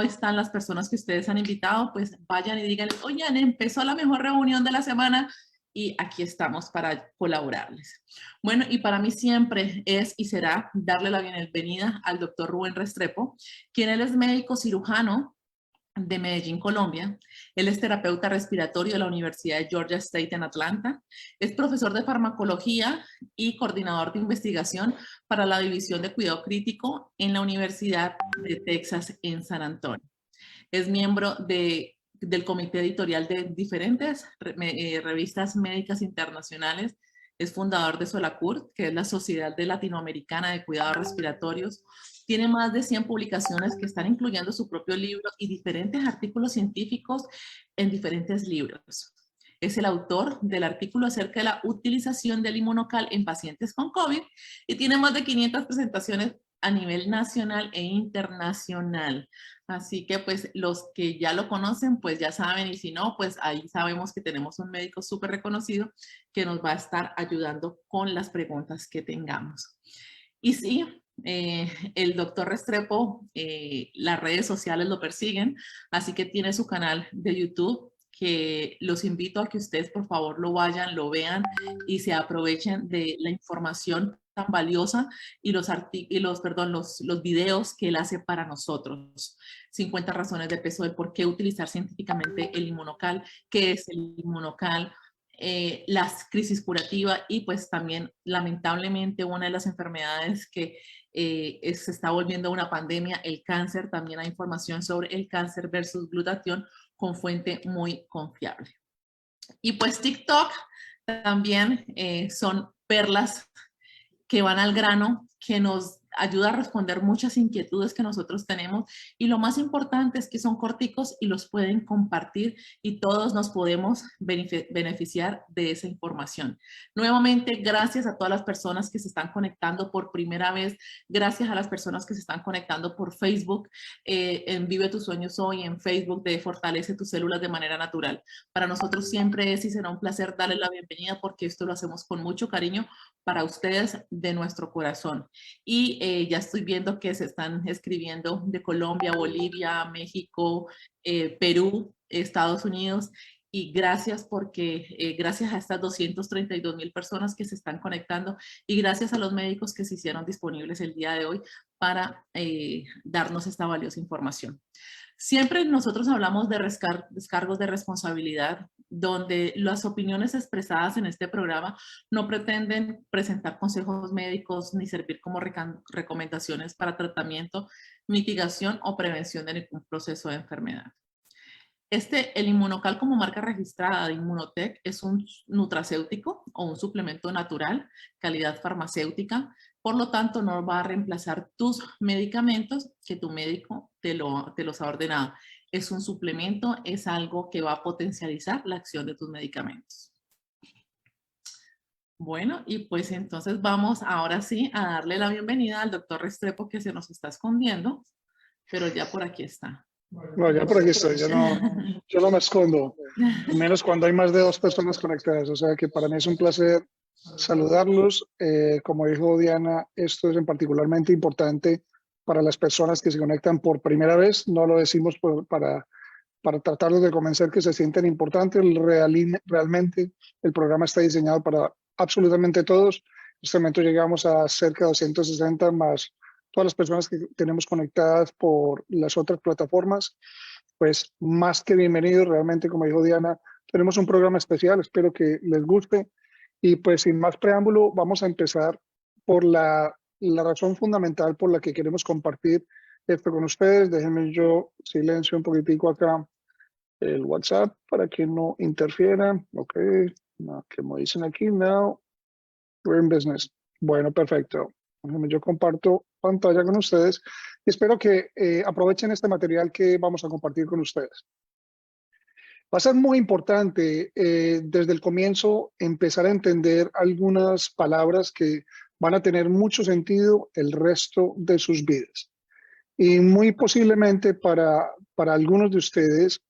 están las personas que ustedes han invitado, pues vayan y díganle, oigan, empezó la mejor reunión de la semana y aquí estamos para colaborarles. Bueno, y para mí siempre es y será darle la bienvenida al doctor Rubén Restrepo, quien él es médico cirujano de Medellín, Colombia. Él es terapeuta respiratorio de la Universidad de Georgia State en Atlanta. Es profesor de farmacología y coordinador de investigación para la División de Cuidado Crítico en la Universidad de Texas en San Antonio. Es miembro del comité editorial de diferentes revistas médicas internacionales. Es fundador de Solacur, que es la Sociedad Latinoamericana de Cuidados Respiratorios. Tiene más de 100 publicaciones que están incluyendo su propio libro y diferentes artículos científicos en diferentes libros. Es el autor del artículo acerca de la utilización del inmunocal en pacientes con COVID y tiene más de 500 presentaciones a nivel nacional e internacional. Así que pues los que ya lo conocen pues ya saben, y si no pues ahí sabemos que tenemos un médico súper reconocido que nos va a estar ayudando con las preguntas que tengamos. Y sí, el doctor Restrepo, las redes sociales lo persiguen, así que tiene su canal de YouTube, que los invito a que ustedes por favor lo vayan, lo vean y se aprovechen de la información tan valiosa y los videos que él hace para nosotros. 50 razones de peso del por qué utilizar científicamente el inmunocal, qué es el inmunocal, las crisis curativas y pues también lamentablemente una de las enfermedades que se está volviendo una pandemia, el cáncer. También hay información sobre el cáncer versus glutatión con fuente muy confiable. Y pues TikTok también son perlas que van al grano, que nos ayuda a responder muchas inquietudes que nosotros tenemos, y lo más importante es que son corticos y los pueden compartir y todos nos podemos beneficiar de esa información. Nuevamente, gracias a todas las personas que se están conectando por primera vez, gracias a las personas que se están conectando por Facebook, en Vive tus Sueños Hoy, en Facebook de Fortalece tus Células de Manera Natural. Para nosotros siempre es y será un placer darles la bienvenida porque esto lo hacemos con mucho cariño para ustedes de nuestro corazón. Y ya estoy viendo que se están escribiendo de Colombia, Bolivia, México, Perú, Estados Unidos. Y gracias porque gracias a estas 232,000 personas que se están conectando y gracias a los médicos que se hicieron disponibles el día de hoy para darnos esta valiosa información. Siempre nosotros hablamos de descargos de responsabilidad, donde las opiniones expresadas en este programa no pretenden presentar consejos médicos ni servir como recomendaciones para tratamiento, mitigación o prevención de ningún proceso de enfermedad. El Inmunocal, como marca registrada de Inmunotech, es un nutracéutico o un suplemento natural, calidad farmacéutica. Por lo tanto, no va a reemplazar tus medicamentos que tu médico te los ha ordenado. Es un suplemento, es algo que va a potencializar la acción de tus medicamentos. Bueno, y pues entonces vamos ahora sí a darle la bienvenida al doctor Restrepo, que se nos está escondiendo, pero ya por aquí está. No, ya por aquí estoy, yo no me escondo, menos cuando hay más de 2 personas conectadas, o sea que para mí es un placer saludarlos. Como dijo Diana, esto es en particularmente importante para las personas que se conectan por primera vez, no lo decimos para tratarlos de convencer que se sienten importantes. Realmente el programa está diseñado para absolutamente todos. En este momento llegamos a cerca de 260 más todas las personas que tenemos conectadas por las otras plataformas, pues más que bienvenidos. Realmente, como dijo Diana, tenemos un programa especial, espero que les guste. Y pues sin más preámbulo, vamos a empezar por la razón fundamental por la que queremos compartir esto con ustedes. Déjenme yo silencio un poquitico acá el WhatsApp para que no interfiera. Ok, no, que me dicen aquí, now we're in business. Bueno, perfecto. Yo comparto pantalla con ustedes y espero que aprovechen este material que vamos a compartir con ustedes. Va a ser muy importante desde el comienzo empezar a entender algunas palabras que van a tener mucho sentido el resto de sus vidas. Y muy posiblemente para algunos de ustedes,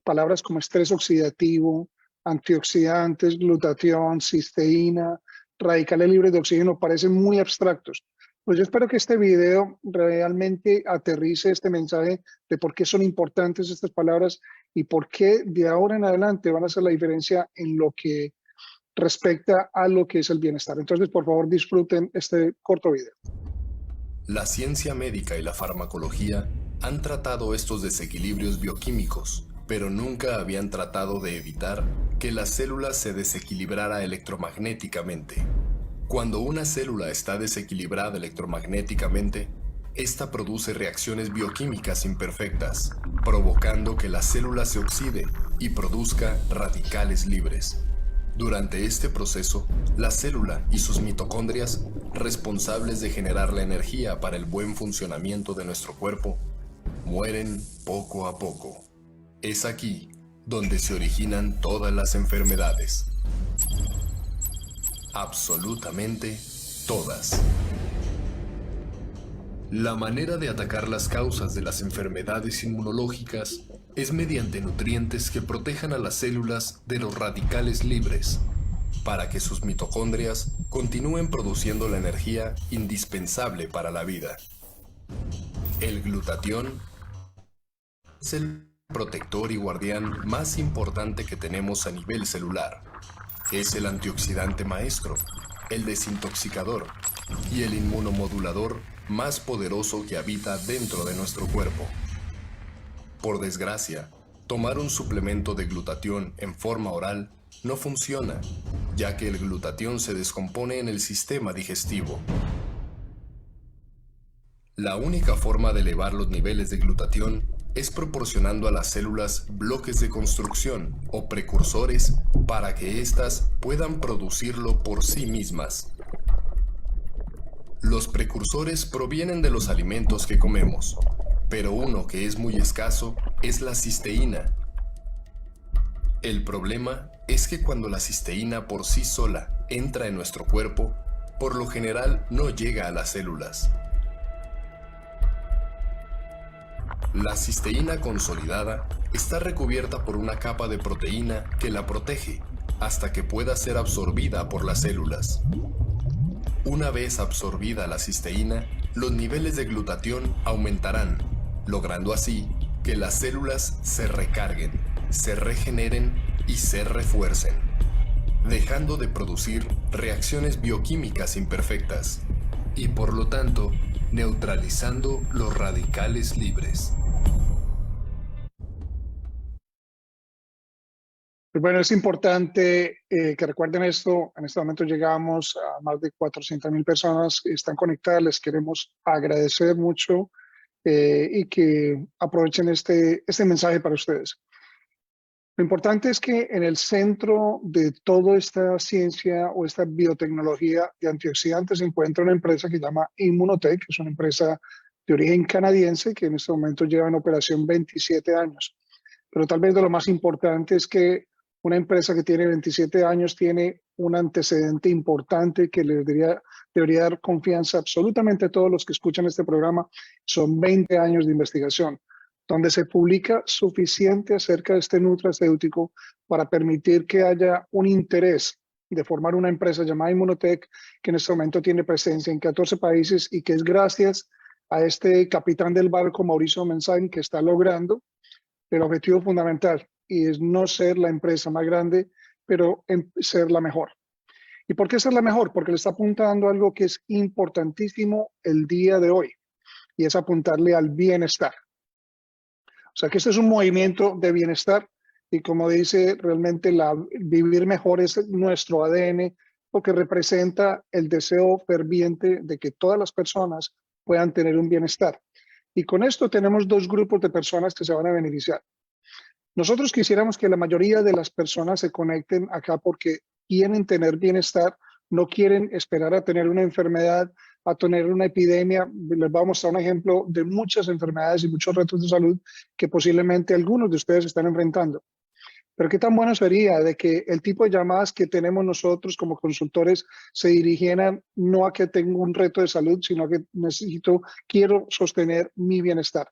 palabras como estrés oxidativo, antioxidantes, glutatión, cisteína, radicales libres de oxígeno parecen muy abstractos, Pues yo espero que este video realmente aterrice este mensaje de por qué son importantes estas palabras y por qué de ahora en adelante van a hacer la diferencia en lo que respecta a lo que es el bienestar. Entonces, por favor, disfruten este corto video. La ciencia médica y la farmacología han tratado estos desequilibrios bioquímicos, pero nunca habían tratado de evitar que la célula se desequilibrara electromagnéticamente. Cuando una célula está desequilibrada electromagnéticamente, esta produce reacciones bioquímicas imperfectas, provocando que la célula se oxide y produzca radicales libres. Durante este proceso, la célula y sus mitocondrias, responsables de generar la energía para el buen funcionamiento de nuestro cuerpo, mueren poco a poco. Es aquí donde se originan todas las enfermedades. Absolutamente todas. La manera de atacar las causas de las enfermedades inmunológicas es mediante nutrientes que protejan a las células de los radicales libres, para que sus mitocondrias continúen produciendo la energía indispensable para la vida. El glutatión es el protector y guardián más importante que tenemos a nivel celular. Es el antioxidante maestro, el desintoxicador y el inmunomodulador más poderoso que habita dentro de nuestro cuerpo. Por desgracia, tomar un suplemento de glutatión en forma oral no funciona, ya que el glutatión se descompone en el sistema digestivo. La única forma de elevar los niveles de glutatión es proporcionando a las células bloques de construcción o precursores para que éstas puedan producirlo por sí mismas. Los precursores provienen de los alimentos que comemos, pero uno que es muy escaso es la cisteína. El problema es que cuando la cisteína por sí sola entra en nuestro cuerpo, por lo general no llega a las células. La cisteína consolidada está recubierta por una capa de proteína que la protege hasta que pueda ser absorbida por las células. Una vez absorbida la cisteína, los niveles de glutatión aumentarán, logrando así que las células se recarguen, se regeneren y se refuercen, dejando de producir reacciones bioquímicas imperfectas y por lo tanto neutralizando los radicales libres. Pues bueno, es importante que recuerden esto. En este momento llegamos a más de 400,000 personas que están conectadas. Les queremos agradecer mucho y que aprovechen este mensaje para ustedes. Lo importante es que en el centro de toda esta ciencia o esta biotecnología de antioxidantes se encuentra una empresa que se llama Immunotech, que es una empresa de origen canadiense que en este momento lleva en operación 27 años. Pero tal vez de lo más importante es que una empresa que tiene 27 años tiene un antecedente importante que les debería dar confianza absolutamente a todos los que escuchan este programa. Son 20 años de investigación, donde se publica suficiente acerca de este nutracéutico para permitir que haya un interés de formar una empresa llamada Immunotech, que en este momento tiene presencia en 14 países y que es gracias a este capitán del barco, Mauricio Mensain, que está logrando el objetivo fundamental, y es no ser la empresa más grande, pero ser la mejor. ¿Y por qué ser la mejor? Porque le está apuntando a algo que es importantísimo el día de hoy, y es apuntarle al bienestar. O sea que este es un movimiento de bienestar, y como dice, realmente vivir mejor es nuestro ADN, porque representa el deseo ferviente de que todas las personas puedan tener un bienestar. Y con esto tenemos dos grupos de personas que se van a beneficiar. Nosotros quisiéramos que la mayoría de las personas se conecten acá porque quieren tener bienestar, no quieren esperar a tener una enfermedad, a tener una epidemia. Les voy a mostrar un ejemplo de muchas enfermedades y muchos retos de salud que posiblemente algunos de ustedes están enfrentando. Pero qué tan bueno sería de que el tipo de llamadas que tenemos nosotros como consultores se dirigieran no a que tengo un reto de salud, sino a que quiero sostener mi bienestar.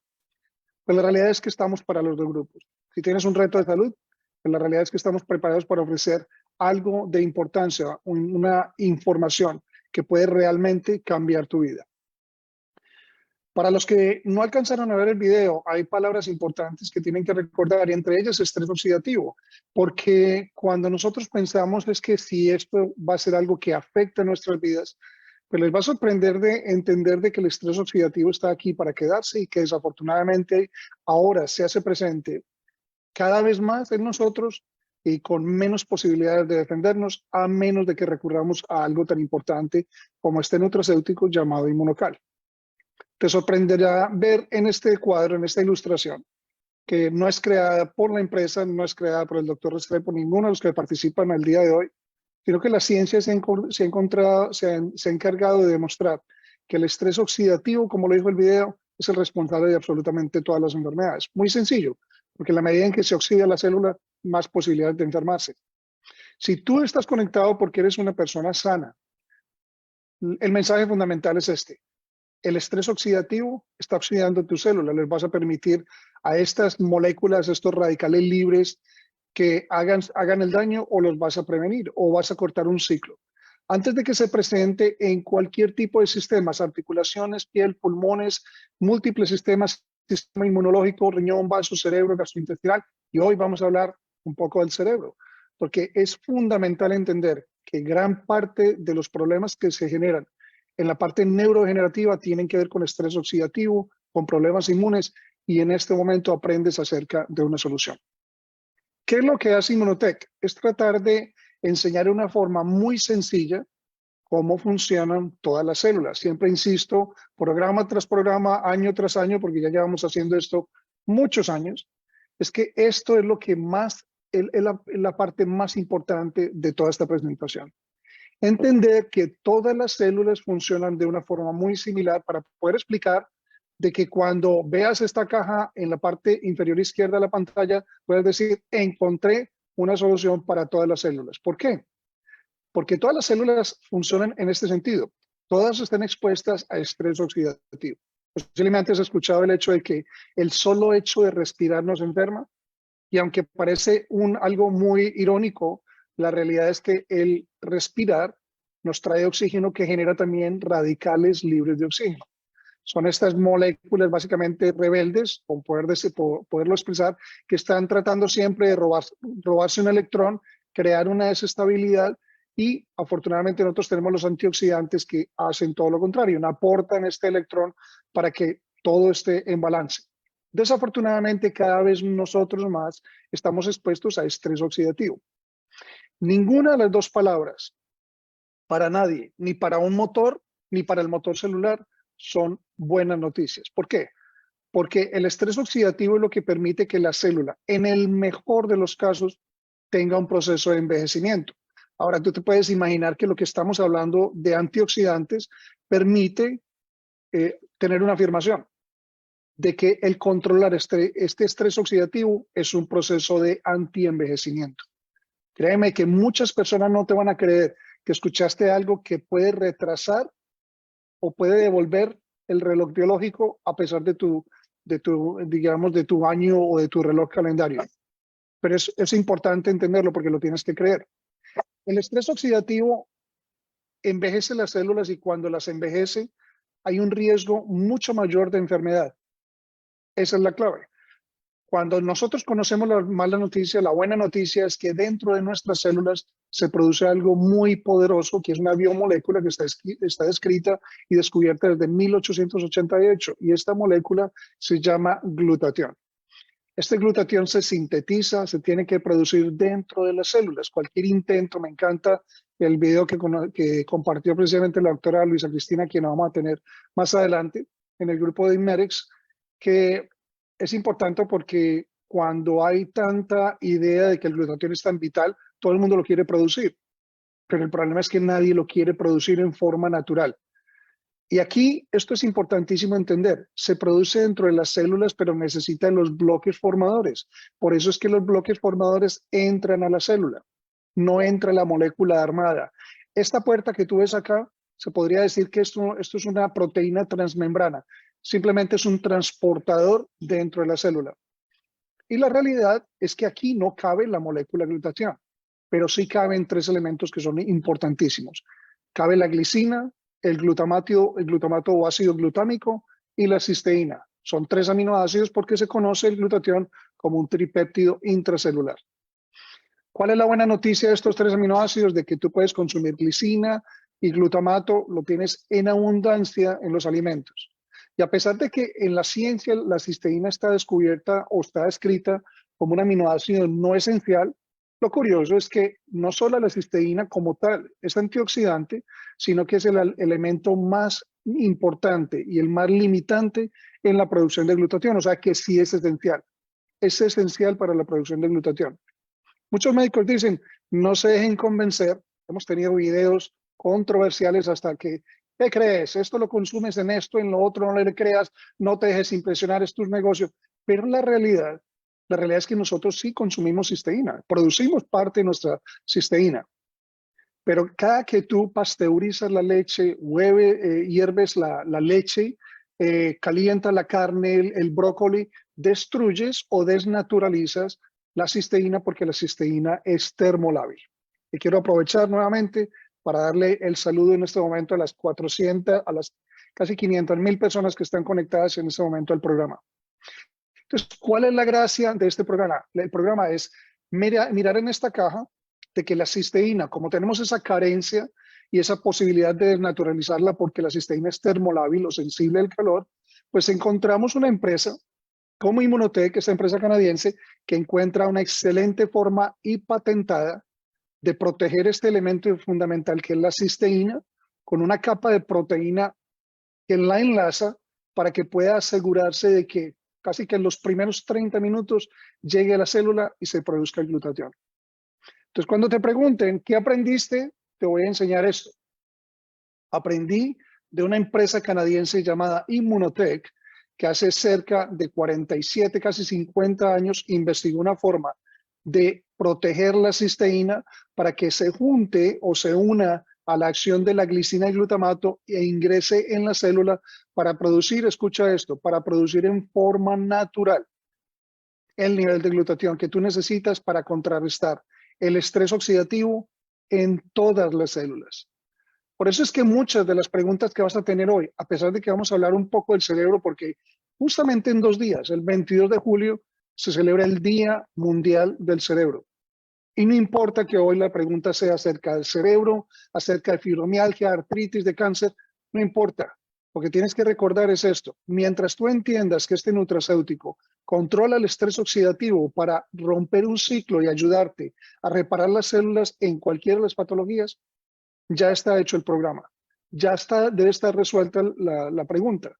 Pues la realidad es que estamos para los dos grupos. Si tienes un reto de salud, pues la realidad es que estamos preparados para ofrecer algo de importancia, una información que puede realmente cambiar tu vida. Para los que no alcanzaron a ver el video, hay palabras importantes que tienen que recordar, y entre ellas estrés oxidativo, porque cuando nosotros pensamos es que si esto va a ser algo que afecta nuestras vidas, pues les va a sorprender de entender de que el estrés oxidativo está aquí para quedarse y que desafortunadamente ahora se hace presente cada vez más en nosotros y con menos posibilidades de defendernos, a menos de que recurramos a algo tan importante como este nutracéutico llamado Inmunocal. Te sorprenderá ver en este cuadro, en esta ilustración, que no es creada por la empresa, no es creada por el doctor Restrepo, ninguno de los que participan al día de hoy, sino que la ciencia se ha encargado de demostrar que el estrés oxidativo, como lo dijo el video, es el responsable de absolutamente todas las enfermedades. Muy sencillo, porque en la medida en que se oxida la célula, más posibilidades de enfermarse. Si tú estás conectado porque eres una persona sana, el mensaje fundamental es este. El estrés oxidativo está oxidando tus células. Les vas a permitir a estas moléculas, estos radicales libres, que hagan el daño, o los vas a prevenir o vas a cortar un ciclo. Antes de que se presente en cualquier tipo de sistemas, articulaciones, piel, pulmones, múltiples sistemas, sistema inmunológico, riñón, vaso, cerebro, gastrointestinal, y hoy vamos a hablar un poco del cerebro, porque es fundamental entender que gran parte de los problemas que se generan en la parte neurodegenerativa tienen que ver con estrés oxidativo, con problemas inmunes, y en este momento aprendes acerca de una solución. ¿Qué es lo que hace Immunotec? Es tratar de enseñar de una forma muy sencilla cómo funcionan todas las células. Siempre insisto, programa tras programa, año tras año, porque ya llevamos haciendo esto muchos años, es que esto es lo que más, es la parte más importante de toda esta presentación. Entender que todas las células funcionan de una forma muy similar para poder explicar de que cuando veas esta caja en la parte inferior izquierda de la pantalla, puedes decir, encontré una solución para todas las células. ¿Por qué? Porque todas las células funcionan en este sentido. Todas están expuestas a estrés oxidativo. Posiblemente has escuchado el hecho de que el solo hecho de respirar nos enferma, y aunque parece algo muy irónico, la realidad es que el respirar nos trae oxígeno que genera también radicales libres de oxígeno. Son estas moléculas básicamente rebeldes, por poderlo expresar, que están tratando siempre de robarse un electrón, crear una desestabilidad, y afortunadamente nosotros tenemos los antioxidantes que hacen todo lo contrario, aportan este electrón para que todo esté en balance. Desafortunadamente, cada vez nosotros más estamos expuestos a estrés oxidativo. Ninguna de las dos palabras, para nadie, ni para un motor, ni para el motor celular, son buenas noticias. ¿Por qué? Porque el estrés oxidativo es lo que permite que la célula, en el mejor de los casos, tenga un proceso de envejecimiento. Ahora, tú te puedes imaginar que lo que estamos hablando de antioxidantes permite tener una afirmación de que el controlar este estrés oxidativo es un proceso de antienvejecimiento. Créeme que muchas personas no te van a creer que escuchaste algo que puede retrasar o puede devolver el reloj biológico a pesar de tu año o de tu reloj calendario. Pero es importante entenderlo porque lo tienes que creer. El estrés oxidativo envejece las células, y cuando las envejece hay un riesgo mucho mayor de enfermedad. Esa es la clave. Cuando nosotros conocemos la mala noticia, la buena noticia es que dentro de nuestras células se produce algo muy poderoso, que es una biomolécula que está descrita y descubierta desde 1888, y esta molécula se llama glutatión. Este glutatión se sintetiza, se tiene que producir dentro de las células. Cualquier intento, me encanta el video que compartió precisamente la doctora Luisa Cristina, quien vamos a tener más adelante en el grupo de Immerix, que es importante porque cuando hay tanta idea de que el glutatión es tan vital, todo el mundo lo quiere producir, pero el problema es que nadie lo quiere producir en forma natural. Y aquí esto es importantísimo entender. Se produce dentro de las células, pero necesita los bloques formadores. Por eso es que los bloques formadores entran a la célula. No entra la molécula armada. Esta puerta que tú ves acá, se podría decir que esto es una proteína transmembrana. Simplemente es un transportador dentro de la célula. Y la realidad es que aquí no cabe la molécula glutatión, pero sí caben tres elementos que son importantísimos. Cabe la glicina, el glutamato o ácido glutámico y la cisteína. Son 3 aminoácidos porque se conoce el glutatión como un tripéptido intracelular. ¿Cuál es la buena noticia de estos 3 aminoácidos? De que tú puedes consumir glicina y glutamato, lo tienes en abundancia en los alimentos. Y a pesar de que en la ciencia la cisteína está descubierta o está descrita como un aminoácido no esencial, lo curioso es que no solo la cisteína como tal es antioxidante, sino que es el elemento más importante y el más limitante en la producción de glutatión, o sea que sí es esencial para la producción de glutatión. Muchos médicos dicen, no se dejen convencer, hemos tenido videos controversiales hasta que, ¿qué crees? Esto lo consumes en esto, en lo otro no le creas, no te dejes impresionar, es tu negocio. Pero la realidad es que nosotros sí consumimos cisteína, producimos parte de nuestra cisteína. Pero cada que tú pasteurizas la leche, hierves la leche, calientas la carne, el brócoli, destruyes o desnaturalizas la cisteína porque la cisteína es termolábil. Y quiero aprovechar nuevamente para darle el saludo en este momento a las 400, a las casi 500,000 personas que están conectadas en este momento al programa. Entonces, ¿cuál es la gracia de este programa? El programa es mirar en esta caja de que la cisteína, como tenemos esa carencia y esa posibilidad de desnaturalizarla porque la cisteína es termolábil o sensible al calor, pues encontramos una empresa como Immunotec, esta empresa canadiense, que encuentra una excelente forma y patentada de proteger este elemento fundamental que es la cisteína con una capa de proteína que la enlaza para que pueda asegurarse de que casi que en los primeros 30 minutos llegue a la célula y se produzca el glutatión. Entonces, cuando te pregunten, ¿qué aprendiste? Te voy a enseñar esto. Aprendí de una empresa canadiense llamada Immunotec, que hace cerca de 47, casi 50 años, investigó una forma de proteger la cisteína para que se junte o se una a la acción de la glicina y glutamato e ingrese en la célula para producir, escucha esto, para producir en forma natural el nivel de glutatión que tú necesitas para contrarrestar el estrés oxidativo en todas las células. Por eso es que muchas de las preguntas que vas a tener hoy, a pesar de que vamos a hablar un poco del cerebro, porque justamente en 2 días, el 22 de julio, se celebra el Día Mundial del Cerebro. Y no importa que hoy la pregunta sea acerca del cerebro, acerca de fibromialgia, artritis, de cáncer, no importa. Lo que tienes que recordar es esto. Mientras tú entiendas que este nutracéutico controla el estrés oxidativo para romper un ciclo y ayudarte a reparar las células en cualquiera de las patologías, ya está hecho el programa. Ya debe estar resuelta la pregunta.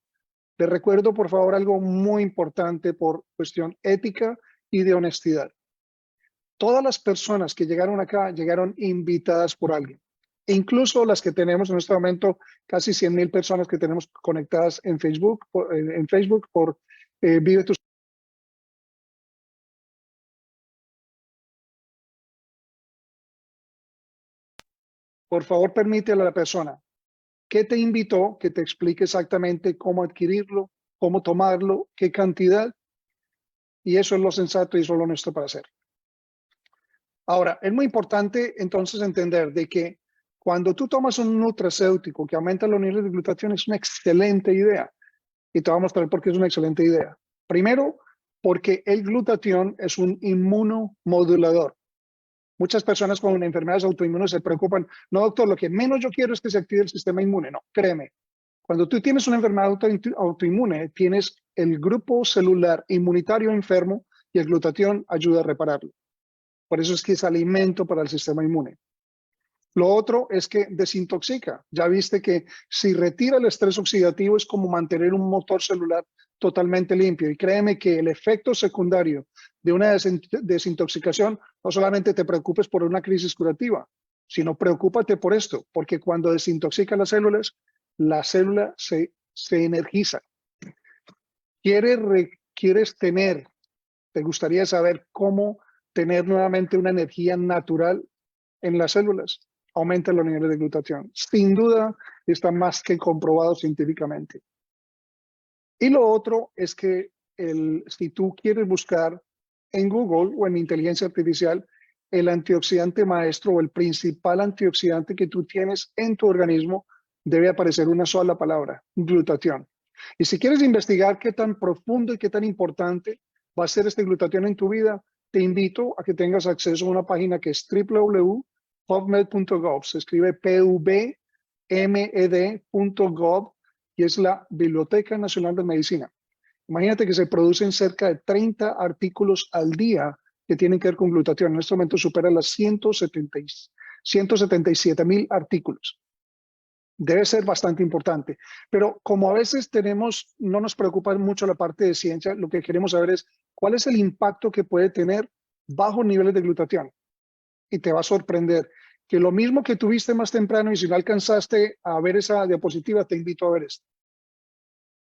Les recuerdo, por favor, algo muy importante por cuestión ética y de honestidad. Todas las personas que llegaron acá llegaron invitadas por alguien. Incluso las que tenemos en este momento, casi 100,000 personas que tenemos conectadas en Facebook, por Vive tu. Por favor, permítele a la persona que te invitó que te explique exactamente cómo adquirirlo, cómo tomarlo, qué cantidad. Y eso es lo sensato y eso es lo honesto para hacer. Ahora, es muy importante entonces entender de que cuando tú tomas un nutracéutico que aumenta los niveles de glutatión es una excelente idea. Y te voy a mostrar por qué es una excelente idea. Primero, porque el glutatión es un inmunomodulador. Muchas personas con enfermedades autoinmunes se preocupan. No, doctor, lo que menos yo quiero es que se active el sistema inmune. No, créeme. Cuando tú tienes una enfermedad autoinmune, tienes el grupo celular inmunitario enfermo y el glutatión ayuda a repararlo. Por eso es que es alimento para el sistema inmune. Lo otro es que desintoxica. Ya viste que si retira el estrés oxidativo es como mantener un motor celular totalmente limpio. Y créeme que el efecto secundario de una desintoxicación, no solamente te preocupes por una crisis curativa, sino preocúpate por esto, porque cuando desintoxica las células, la célula se energiza. ¿Te gustaría saber cómo tener nuevamente una energía natural en las células? Aumenta los niveles de glutatión. Sin duda, está más que comprobado científicamente. Y lo otro es que si tú quieres buscar en Google o en inteligencia artificial el antioxidante maestro o el principal antioxidante que tú tienes en tu organismo, debe aparecer una sola palabra, glutatión. Y si quieres investigar qué tan profundo y qué tan importante va a ser este glutatión en tu vida, te invito a que tengas acceso a una página que es www.pubmed.gov. Se escribe pubmed.gov y es la Biblioteca Nacional de Medicina. Imagínate que se producen cerca de 30 artículos al día que tienen que ver con glutatión. En este momento supera las 177,000 artículos. Debe ser bastante importante. Pero como a veces no nos preocupa mucho la parte de ciencia, lo que queremos saber es cuál es el impacto que puede tener bajos niveles de glutatión. Y te va a sorprender que lo mismo que tuviste más temprano, y si no alcanzaste a ver esa diapositiva, te invito a ver esto.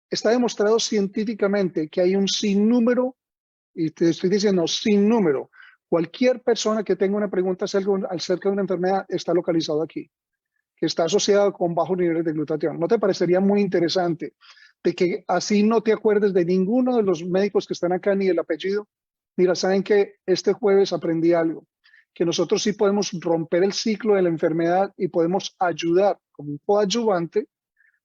Está demostrado científicamente que hay un sinnúmero, y te estoy diciendo sinnúmero, cualquier persona que tenga una pregunta acerca de una enfermedad está localizado aquí, que está asociado con bajos niveles de glutatión. ¿No te parecería muy interesante de que así no te acuerdes de ninguno de los médicos que están acá ni el apellido? Mira, saben que este jueves aprendí algo, que nosotros sí podemos romper el ciclo de la enfermedad y podemos ayudar como un coadyuvante,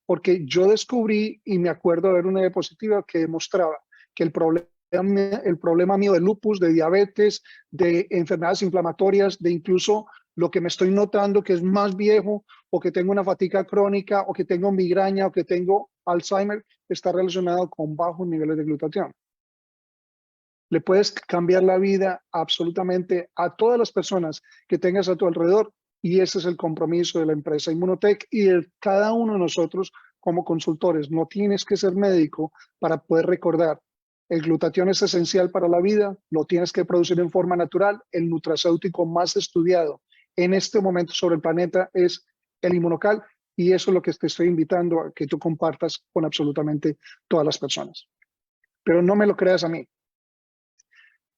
porque yo descubrí y me acuerdo de ver una diapositiva que demostraba que el problema mío de lupus, de diabetes, de enfermedades inflamatorias, de incluso lo que me estoy notando que es más viejo, o que tengo una fatiga crónica, o que tengo migraña, o que tengo Alzheimer, está relacionado con bajos niveles de glutatión. Le puedes cambiar la vida absolutamente a todas las personas que tengas a tu alrededor, y ese es el compromiso de la empresa Immunotech y de cada uno de nosotros como consultores. No tienes que ser médico para poder recordar. El glutatión es esencial para la vida, lo tienes que producir en forma natural. El nutracéutico más estudiado en este momento sobre el planeta es el Inmunocal, y eso es lo que te estoy invitando a que tú compartas con absolutamente todas las personas. Pero no me lo creas a mí.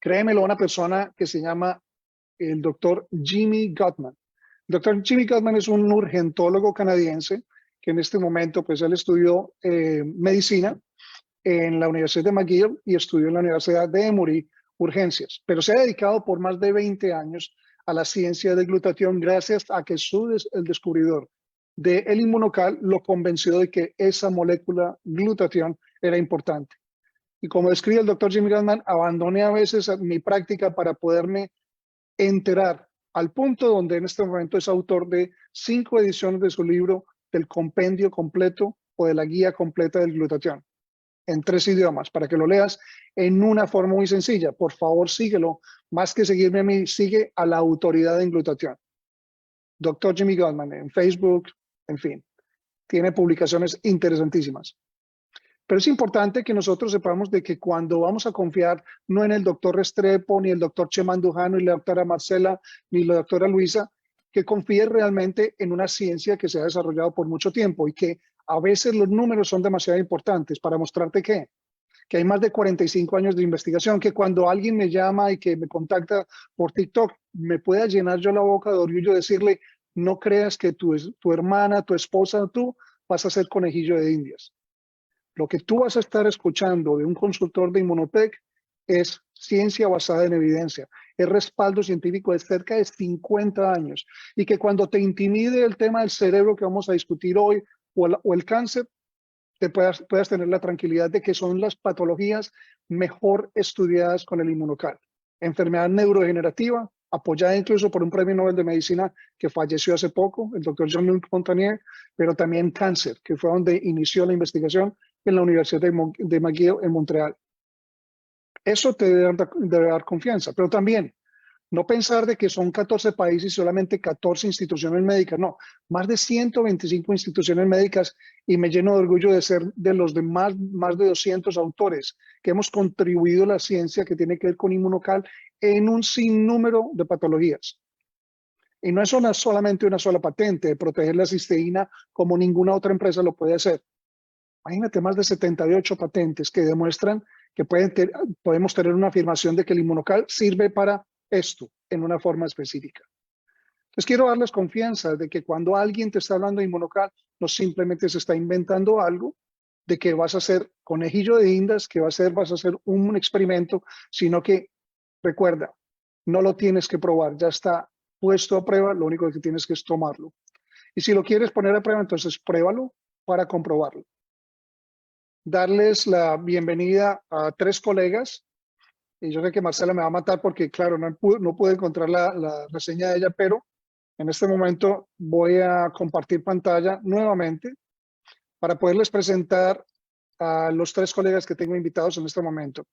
Créemelo a una persona que se llama el doctor Jimmy Gottman. El doctor Jimmy Gottman es un urgentólogo canadiense que en este momento, pues él estudió medicina en la Universidad de McGill y estudió en la Universidad de Emory urgencias, pero se ha dedicado por más de 20 años a la ciencia del glutatión gracias a que el descubridor del Inmunocal lo convenció de que esa molécula glutatión era importante. Y como describe el doctor Jimmy Gottman, abandoné a veces mi práctica para poderme enterar, al punto donde en este momento es autor de 5 ediciones de su libro del compendio completo o de la guía completa del glutatión, en 3 idiomas, para que lo leas en una forma muy sencilla. Por favor, síguelo. Más que seguirme a mí, sigue a la autoridad en glutatión. Dr. Jimmy Gottman en Facebook, en fin. Tiene publicaciones interesantísimas. Pero es importante que nosotros sepamos de que cuando vamos a confiar no en el doctor Restrepo, ni el doctor Chemandujano, ni la doctora Marcela, ni la doctora Luisa, que confíes realmente en una ciencia que se ha desarrollado por mucho tiempo y que a veces los números son demasiado importantes para mostrarte que hay más de 45 años de investigación, que cuando alguien me llama y que me contacta por TikTok, me pueda llenar yo la boca de orgullo y decirle, no creas que tu hermana, tu esposa, tú vas a ser conejillo de indias. Lo que tú vas a estar escuchando de un consultor de Immunotech es ciencia basada en evidencia, es respaldo científico de cerca de 50 años, y que cuando te intimide el tema del cerebro que vamos a discutir hoy o el cáncer, te puedas tener la tranquilidad de que son las patologías mejor estudiadas con el Inmunocal. Enfermedad neurodegenerativa, apoyada incluso por un premio Nobel de Medicina que falleció hace poco, el doctor Jean-Luc Montagnier, pero también cáncer, que fue donde inició la investigación en la Universidad de McGill en Montreal. Eso te debe dar confianza, pero también no pensar de que son 14 países y solamente 14 instituciones médicas, no, más de 125 instituciones médicas, y me lleno de orgullo de ser de los de más de 200 autores que hemos contribuido a la ciencia que tiene que ver con Inmunocal en un sinnúmero de patologías. Y no es solamente una sola patente de proteger la cisteína como ninguna otra empresa lo puede hacer. Imagínate más de 78 patentes que demuestran que podemos tener una afirmación de que el Inmunocal sirve para esto en una forma específica. Entonces quiero darles confianza de que cuando alguien te está hablando de Inmunocal, no simplemente se está inventando algo de que vas a hacer conejillo de indias, que vas a hacer un experimento, sino que recuerda, no lo tienes que probar, ya está puesto a prueba, lo único que tienes que es tomarlo. Y si lo quieres poner a prueba, entonces pruébalo para comprobarlo. darles la bienvenida a 3 colegas. Y yo sé que Marcela me va a matar porque, claro, no pude encontrar la reseña de ella, pero en este momento voy a compartir pantalla nuevamente para poderles presentar a los 3 colegas que tengo invitados en este momento.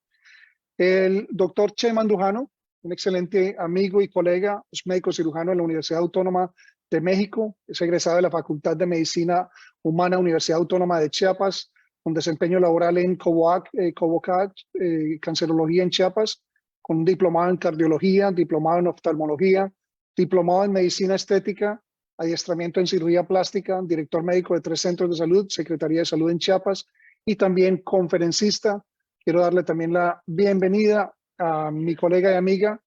El doctor Che Mandujano, un excelente amigo y colega, es médico cirujano en la Universidad Autónoma de México, es egresado de la Facultad de Medicina Humana, Universidad Autónoma de Chiapas, con desempeño laboral en Cobocac, Cancerología en Chiapas, con un diplomado en cardiología, diplomado en oftalmología, diplomado en medicina estética, adiestramiento en cirugía plástica, director médico de 3 centros de salud, Secretaría de Salud en Chiapas, y también conferencista. Quiero darle también la bienvenida a mi colega y amiga.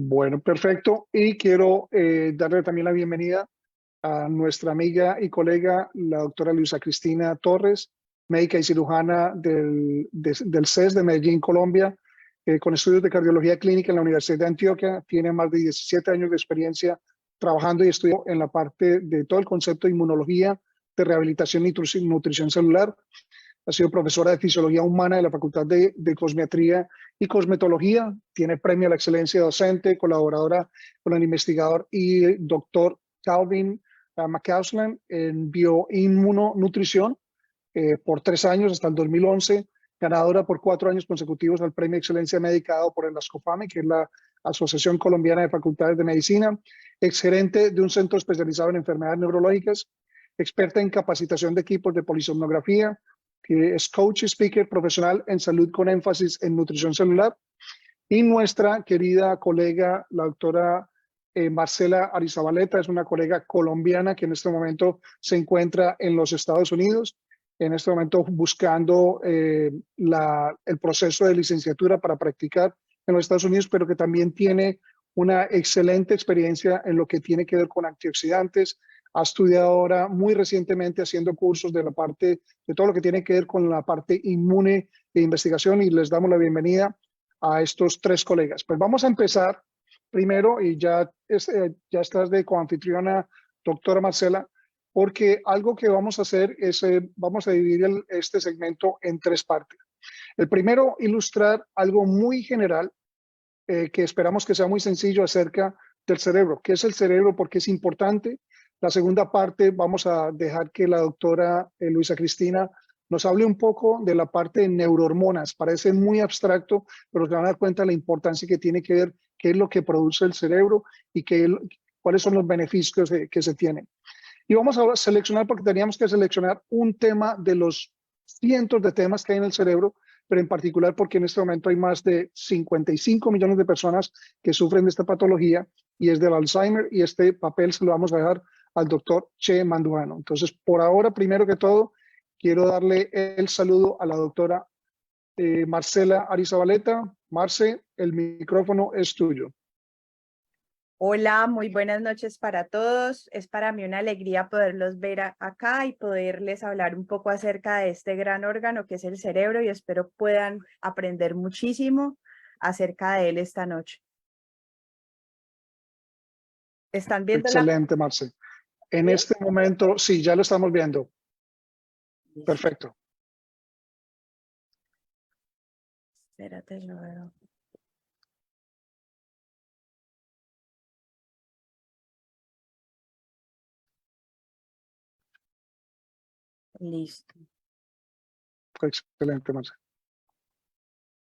Bueno, perfecto. Y quiero darle también la bienvenida a nuestra amiga y colega, la doctora Luisa Cristina Torres, médica y cirujana del CES de Medellín, Colombia, con estudios de cardiología clínica en la Universidad de Antioquia. Tiene más de 17 años de experiencia trabajando y estudiando en la parte de todo el concepto de inmunología, de rehabilitación y nutrición celular. Ha sido profesora de Fisiología Humana de la Facultad de Cosmetría y Cosmetología. Tiene premio a la excelencia docente, colaboradora con el investigador y doctor Calvin McCausland en bioinmunonutrición por 3 años hasta el 2011. Ganadora por 4 años consecutivos al premio de excelencia médica dado por el ASCOFAME, que es la Asociación Colombiana de Facultades de Medicina. Exgerente de un centro especializado en enfermedades neurológicas. Experta en capacitación de equipos de polisomnografía, que es coach y speaker profesional en salud con énfasis en nutrición celular. Y nuestra querida colega, la doctora Marcela Arizabaleta, es una colega colombiana que en este momento se encuentra en los Estados Unidos, en este momento buscando el proceso de licenciatura para practicar en los Estados Unidos, pero que también tiene una excelente experiencia en lo que tiene que ver con antioxidantes. Ha estudiado ahora muy recientemente haciendo cursos de la parte de todo lo que tiene que ver con la parte inmune de investigación, y les damos la bienvenida a estos 3 colegas. Pues vamos a empezar primero, y ya estás de coanfitriona, doctora Marcela, porque algo que vamos a hacer es, vamos a dividir este segmento en 3 partes. El primero, ilustrar algo muy general, que esperamos que sea muy sencillo acerca del cerebro. ¿Qué es el cerebro? ¿Por qué es importante? La segunda parte vamos a dejar que la doctora Luisa Cristina nos hable un poco de la parte de neurohormonas. Parece muy abstracto, pero se van a dar cuenta de la importancia que tiene que ver qué es lo que produce el cerebro y cuáles son los beneficios que se tienen. Y vamos a seleccionar, porque teníamos que seleccionar un tema de los cientos de temas que hay en el cerebro, pero en particular porque en este momento hay más de 55 millones de personas que sufren de esta patología y es del Alzheimer, y este papel se lo vamos a dejar al doctor Che Mandujano. Entonces, por ahora, primero que todo, quiero darle el saludo a la doctora Marcela Arizabaleta. Marce, el micrófono es tuyo. Hola, muy buenas noches para todos. Es para mí una alegría poderlos ver acá y poderles hablar un poco acerca de este gran órgano que es el cerebro, y espero puedan aprender muchísimo acerca de él esta noche. ¿Están viendo? Excelente, Marce. En ¿Sí? este momento, sí, ya lo estamos viendo. Listo. Perfecto. Espérate, lo veo. Listo. Excelente, Marce.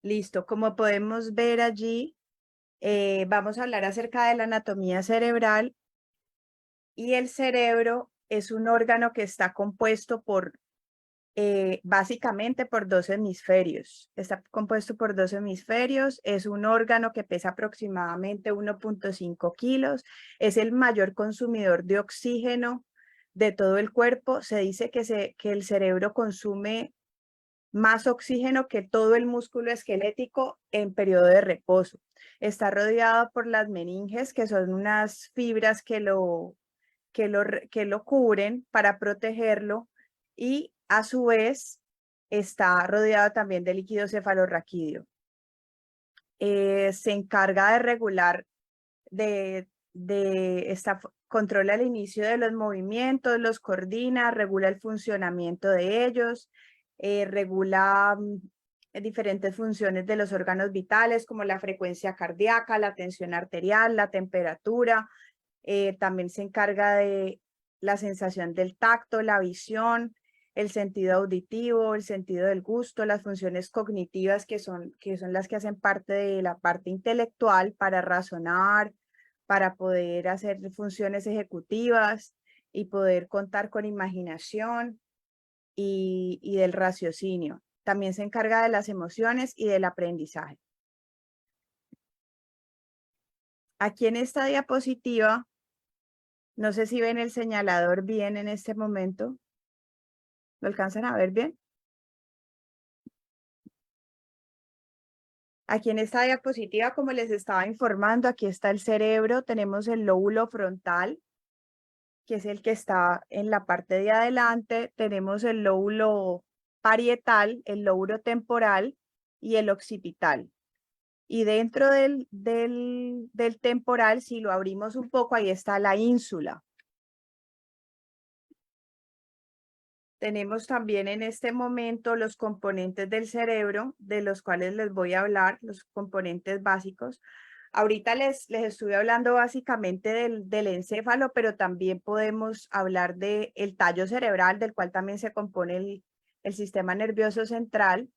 Listo. Como podemos ver allí, vamos a hablar acerca de la anatomía cerebral, y el cerebro es un órgano que está compuesto por básicamente por 2 hemisferios. Está compuesto por 2 hemisferios, es un órgano que pesa aproximadamente 1.5 kilos, es el mayor consumidor de oxígeno de todo el cuerpo. Se dice que el cerebro consume más oxígeno que todo el músculo esquelético en periodo de reposo. Está rodeado por las meninges, que son unas fibras que lo cubren para protegerlo, y a su vez está rodeado también de líquido cefalorraquídeo. Se encarga de regular, controla el inicio de los movimientos, los coordina, regula el funcionamiento de ellos, regula diferentes funciones de los órganos vitales como la frecuencia cardíaca, la tensión arterial, la temperatura. También se encarga de la sensación del tacto, la visión, el sentido auditivo, el sentido del gusto, las funciones cognitivas que son las que hacen parte de la parte intelectual para razonar, para poder hacer funciones ejecutivas y poder contar con imaginación y del raciocinio. También se encarga de las emociones y del aprendizaje. Aquí en esta diapositiva, no sé si ven el señalador bien en este momento. ¿Lo alcanzan a ver bien? Aquí en esta diapositiva, como les estaba informando, aquí está el cerebro. Tenemos el lóbulo frontal, que es el que está en la parte de adelante. Tenemos el lóbulo parietal, el lóbulo temporal y el occipital. Y dentro del temporal, si lo abrimos un poco, ahí está la ínsula. Tenemos también en este momento los componentes del cerebro, de los cuales les voy a hablar, los componentes básicos. Ahorita les estuve hablando básicamente del encéfalo, pero también podemos hablar del tallo cerebral, del cual también se compone el sistema nervioso central,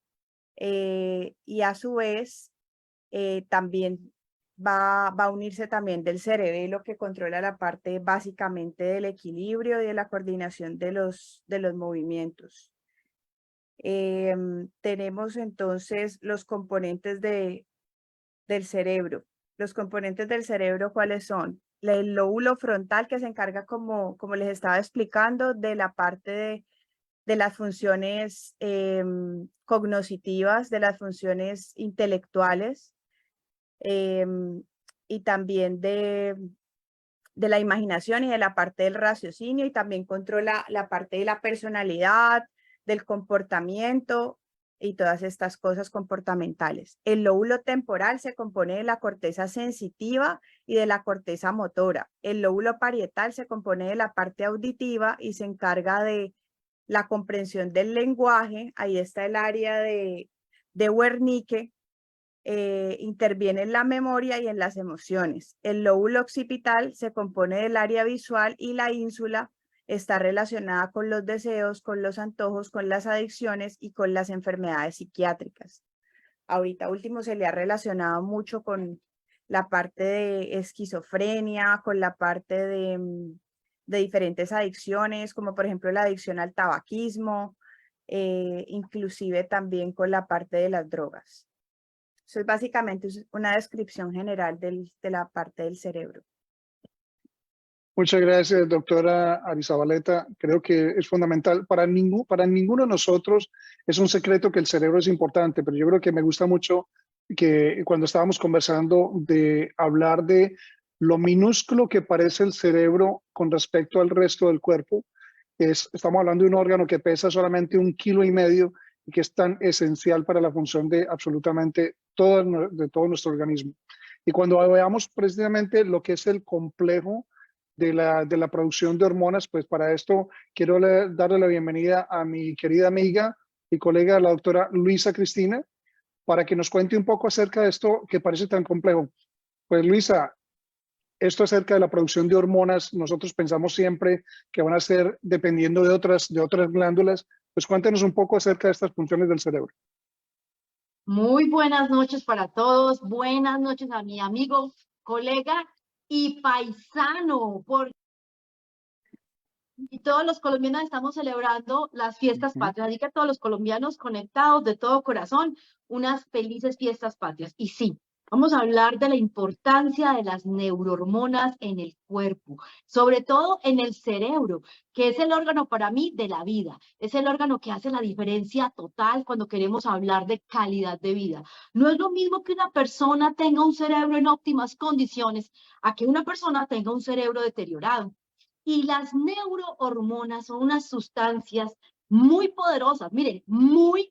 y a su vez también va a unirse también del cerebelo, que controla la parte básicamente del equilibrio y de la coordinación de los movimientos. Tenemos entonces los componentes del cerebro. Los componentes del cerebro, ¿cuáles son? El lóbulo frontal, que se encarga, como les estaba explicando, de la parte de las funciones cognitivas, de las funciones intelectuales, y también de la imaginación y de la parte del raciocinio, y también controla la parte de la personalidad, del comportamiento y todas estas cosas comportamentales. El lóbulo temporal se compone de la corteza sensitiva y de la corteza motora. El lóbulo parietal se compone de la parte auditiva y se encarga de la comprensión del lenguaje. Ahí está el área de Wernicke. Interviene en la memoria y en las emociones. El lóbulo occipital se compone del área visual, y la ínsula está relacionada con los deseos, con los antojos, con las adicciones y con las enfermedades psiquiátricas. Ahorita último se le ha relacionado mucho con la parte de esquizofrenia, con la parte de diferentes adicciones, como por ejemplo la adicción al tabaquismo, inclusive también con la parte de las drogas. Eso es básicamente una descripción general de la parte del cerebro. Muchas gracias, doctora Arizabaleta. Creo que es fundamental. Para ninguno de nosotros es un secreto que el cerebro es importante, pero yo creo que me gusta mucho que cuando estábamos conversando de hablar de lo minúsculo que parece el cerebro con respecto al resto del cuerpo. Estamos hablando de un órgano que pesa solamente 1,5 kilos y que es tan esencial para la función de absolutamente todo nuestro organismo. Y cuando veamos precisamente lo que es el complejo de la producción de hormonas, pues para esto quiero darle la bienvenida a mi querida amiga y colega, la doctora Luisa Cristina, para que nos cuente un poco acerca de esto que parece tan complejo. Pues Luisa, esto acerca de la producción de hormonas, nosotros pensamos siempre que van a ser dependiendo de otras glándulas. Pues cuéntanos un poco acerca de estas funciones del cerebro. Muy buenas noches para todos. Buenas noches a mi amigo, colega y paisano. Y todos los colombianos estamos celebrando las fiestas patrias. Así que todos los colombianos conectados de todo corazón, unas felices fiestas patrias. Y sí, Vamos a hablar de la importancia de las neurohormonas en el cuerpo, sobre todo en el cerebro, que es el órgano para mí de la vida. Es el órgano que hace la diferencia total cuando queremos hablar de calidad de vida. No es lo mismo que una persona tenga un cerebro en óptimas condiciones a que una persona tenga un cerebro deteriorado. Y las neurohormonas son unas sustancias muy poderosas, miren, muy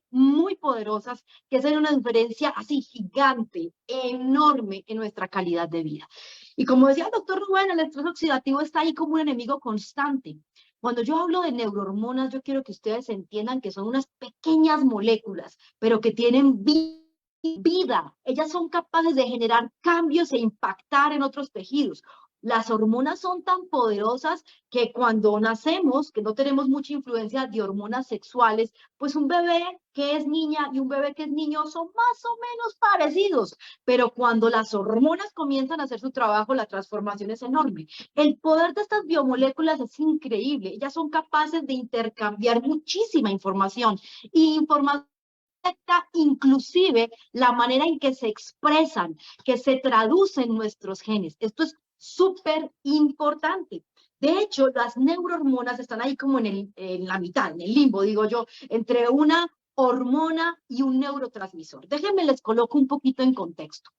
poderosas, que hacen una diferencia así gigante, enorme en nuestra calidad de vida. Y como decía el doctor Rubén, el estrés oxidativo está ahí como un enemigo constante. Cuando yo hablo de neurohormonas, yo quiero que ustedes entiendan que son unas pequeñas moléculas, pero que tienen vida. Ellas son capaces de generar cambios e impactar en otros tejidos. Las hormonas son tan poderosas que cuando nacemos, que no tenemos mucha influencia de hormonas sexuales, pues un bebé que es niña y un bebé que es niño son más o menos parecidos. Pero cuando las hormonas comienzan a hacer su trabajo, la transformación es enorme. El poder de estas biomoléculas es increíble. Ellas son capaces de intercambiar muchísima información y información inclusive la manera en que se expresan, que se traducen nuestros genes. Esto es súper importante. De hecho, las neurohormonas están ahí como en la mitad, en el limbo, digo yo, entre una hormona y un neurotransmisor. Déjenme les coloco un poquito en contexto.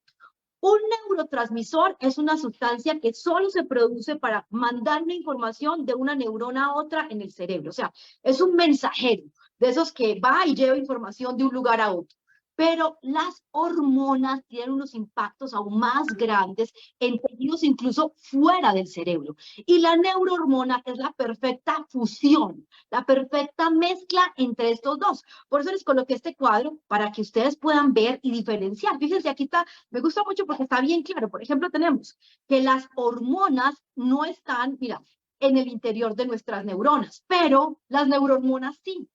Un neurotransmisor es una sustancia que solo se produce para mandar una información de una neurona a otra en el cerebro. O sea, es un mensajero de esos que va y lleva información de un lugar a otro. Pero las hormonas tienen unos impactos aún más grandes en tejidos incluso fuera del cerebro. Y la neurohormona es la perfecta fusión, la perfecta mezcla entre estos dos. Por eso les coloqué este cuadro para que ustedes puedan ver y diferenciar. Fíjense, aquí está, me gusta mucho porque está bien claro. Por ejemplo, tenemos que las hormonas no están, mira, en el interior de nuestras neuronas, pero las neurohormonas sí.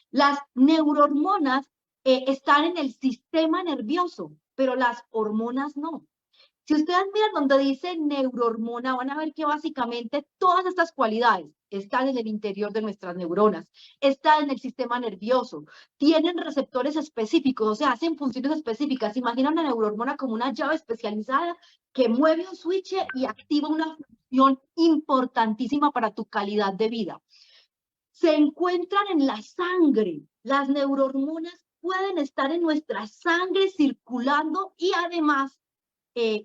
Las neurohormonas están en el sistema nervioso, pero las hormonas no. Si ustedes miran donde dice neurohormona, van a ver que básicamente todas estas cualidades están en el interior de nuestras neuronas, están en el sistema nervioso, tienen receptores específicos, o sea, hacen funciones específicas. Imagina una neurohormona como una llave especializada que mueve un switch y activa una función importantísima para tu calidad de vida. Se encuentran en la sangre. Las neurohormonas pueden estar en nuestra sangre circulando y además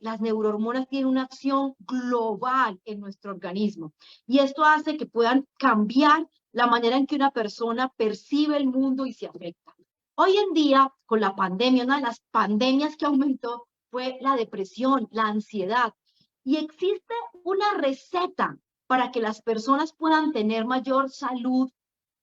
las neurohormonas tienen una acción global en nuestro organismo. Y esto hace que puedan cambiar la manera en que una persona percibe el mundo y se afecta. Hoy en día, con la pandemia, una de las pandemias que aumentó fue la depresión, la ansiedad. Y existe una receta para que las personas puedan tener mayor salud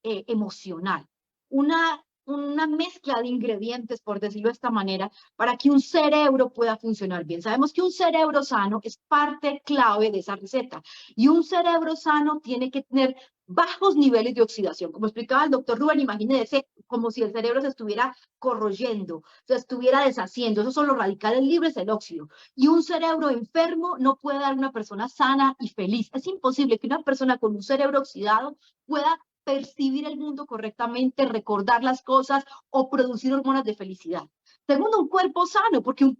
emocional. Una mezcla de ingredientes, por decirlo de esta manera, para que un cerebro pueda funcionar bien. Sabemos que un cerebro sano es parte clave de esa receta. Y un cerebro sano tiene que tener bajos niveles de oxidación. Como explicaba el doctor Rubén, imagínense como si el cerebro se estuviera corroyendo, se estuviera deshaciendo. Esos son los radicales libres, el óxido. Y un cerebro enfermo no puede dar una persona sana y feliz. Es imposible que una persona con un cerebro oxidado pueda percibir el mundo correctamente, recordar las cosas o producir hormonas de felicidad. Segundo, un cuerpo sano, porque el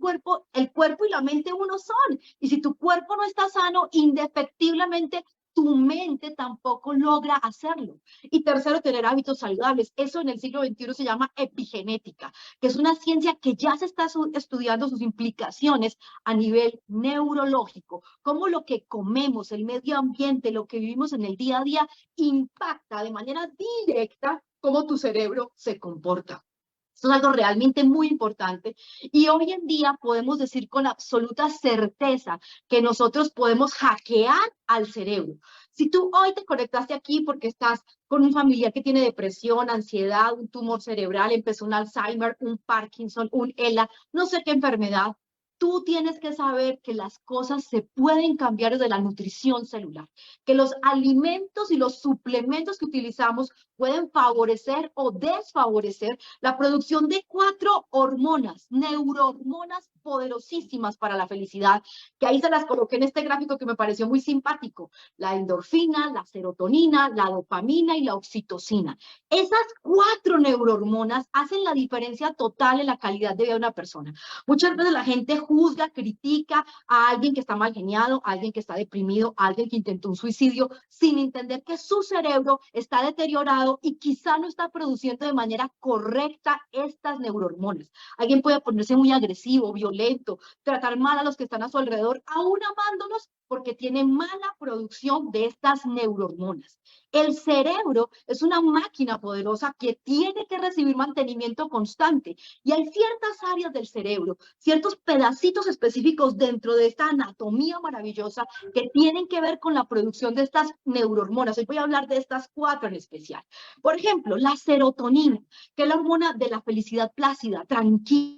cuerpo y la mente uno son. Y si tu cuerpo no está sano, indefectiblemente tu mente tampoco logra hacerlo. Y tercero, tener hábitos saludables. Eso en el siglo XXI se llama epigenética, que es una ciencia que ya se está estudiando sus implicaciones a nivel neurológico, cómo lo que comemos, el medio ambiente, lo que vivimos en el día a día, impacta de manera directa cómo tu cerebro se comporta. Esto es algo realmente muy importante y hoy en día podemos decir con absoluta certeza que nosotros podemos hackear al cerebro. Si tú hoy te conectaste aquí porque estás con un familiar que tiene depresión, ansiedad, un tumor cerebral, empezó un Alzheimer, un Parkinson, un ELA, no sé qué enfermedad, tú tienes que saber que las cosas se pueden cambiar desde la nutrición celular, que los alimentos y los suplementos que utilizamos pueden favorecer o desfavorecer la producción de 4 hormonas, neurohormonas poderosísimas para la felicidad, que ahí se las coloqué en este gráfico que me pareció muy simpático, la endorfina, la serotonina, la dopamina y la oxitocina. Esas 4 neurohormonas hacen la diferencia total en la calidad de vida de una persona. Muchas veces la gente juzga, critica a alguien que está mal geniado, a alguien que está deprimido, a alguien que intentó un suicidio, sin entender que su cerebro está deteriorado y quizá no está produciendo de manera correcta estas neurohormonas. Alguien puede ponerse muy agresivo, violento, tratar mal a los que están a su alrededor, aún amándolos, porque tiene mala producción de estas neurohormonas. El cerebro es una máquina poderosa que tiene que recibir mantenimiento constante y hay ciertas áreas del cerebro, ciertos pedacitos específicos dentro de esta anatomía maravillosa que tienen que ver con la producción de estas neurohormonas. Hoy voy a hablar de estas 4 en especial. Por ejemplo, la serotonina, que es la hormona de la felicidad plácida, tranquila,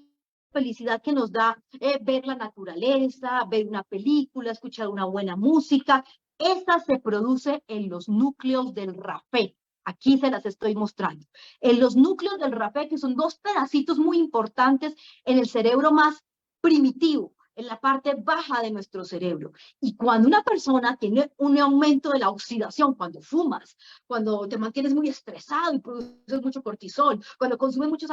felicidad que nos da ver la naturaleza, ver una película, escuchar una buena música. Esta se produce en los núcleos del rapé. Aquí se las estoy mostrando. En los núcleos del rapé, que son 2 pedacitos muy importantes en el cerebro más primitivo, en la parte baja de nuestro cerebro. Y cuando una persona tiene un aumento de la oxidación, cuando fumas, cuando te mantienes muy estresado y produces mucho cortisol, cuando consumes muchos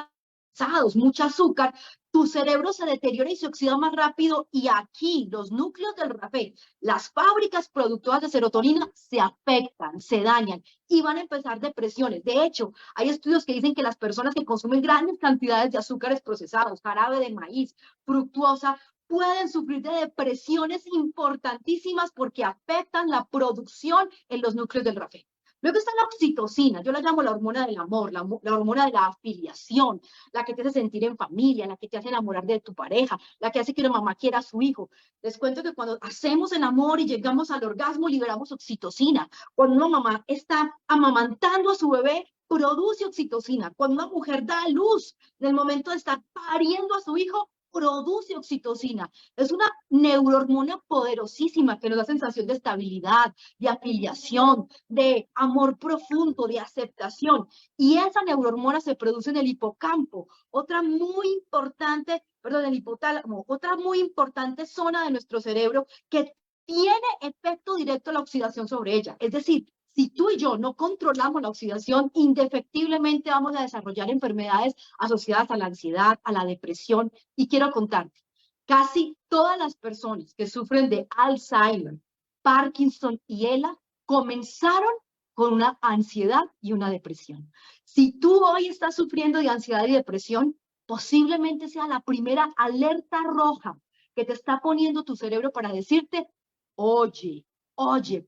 mucho azúcar, tu cerebro se deteriora y se oxida más rápido y aquí los núcleos del rapé, las fábricas productoras de serotonina se afectan, se dañan y van a empezar depresiones. De hecho, hay estudios que dicen que las personas que consumen grandes cantidades de azúcares procesados, jarabe de maíz, fructuosa, pueden sufrir de depresiones importantísimas porque afectan la producción en los núcleos del rapé. Luego está la oxitocina, yo la llamo la hormona del amor, la hormona de la afiliación, la que te hace sentir en familia, la que te hace enamorar de tu pareja, la que hace que la mamá quiera a su hijo. Les cuento que cuando hacemos el amor y llegamos al orgasmo, liberamos oxitocina. Cuando una mamá está amamantando a su bebé, produce oxitocina. Cuando una mujer da a luz, en el momento de estar pariendo a su hijo, produce oxitocina. Es una neurohormona poderosísima que nos da sensación de estabilidad, de afiliación, de amor profundo, de aceptación. Y esa neurohormona se produce en el hipocampo, otra muy importante, perdón, el hipotálamo, otra muy importante zona de nuestro cerebro que tiene efecto directo a la oxidación sobre ella. Es decir, si tú y yo no controlamos la oxidación, indefectiblemente vamos a desarrollar enfermedades asociadas a la ansiedad, a la depresión. Y quiero contarte, casi todas las personas que sufren de Alzheimer, Parkinson y ELA comenzaron con una ansiedad y una depresión. Si tú hoy estás sufriendo de ansiedad y depresión, posiblemente sea la primera alerta roja que te está poniendo tu cerebro para decirte, oye,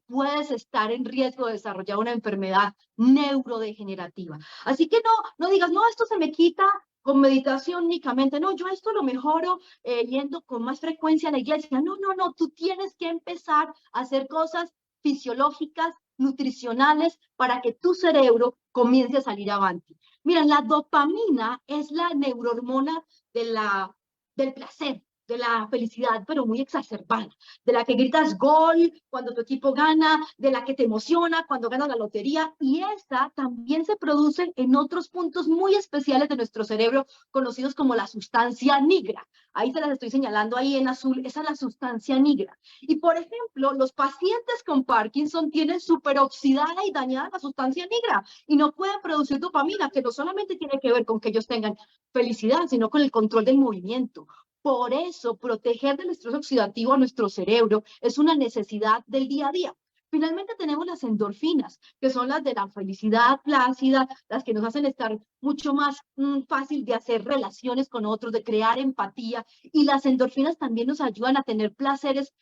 puedes estar en riesgo de desarrollar una enfermedad neurodegenerativa. Así que no digas, no, esto se me quita con meditación únicamente. No, yo esto lo mejoro yendo con más frecuencia a la iglesia. No, tú tienes que empezar a hacer cosas fisiológicas, nutricionales, para que tu cerebro comience a salir avante. Miren, la dopamina es la neurohormona del placer, de la felicidad, pero muy exacerbada, de la que gritas gol cuando tu equipo gana, de la que te emociona cuando ganas la lotería, y esta también se produce en otros puntos muy especiales de nuestro cerebro, conocidos como la sustancia nigra. Ahí se las estoy señalando ahí en azul, esa es la sustancia nigra. Y por ejemplo, los pacientes con Parkinson tienen superoxidada y dañada la sustancia nigra y no pueden producir dopamina, que no solamente tiene que ver con que ellos tengan felicidad, sino con el control del movimiento. Por eso, proteger del estrés oxidativo a nuestro cerebro es una necesidad del día a día. Finalmente tenemos las endorfinas, que son las de la felicidad plácida, las que nos hacen estar mucho más fácil de hacer relaciones con otros, de crear empatía. Y las endorfinas también nos ayudan a tener placeres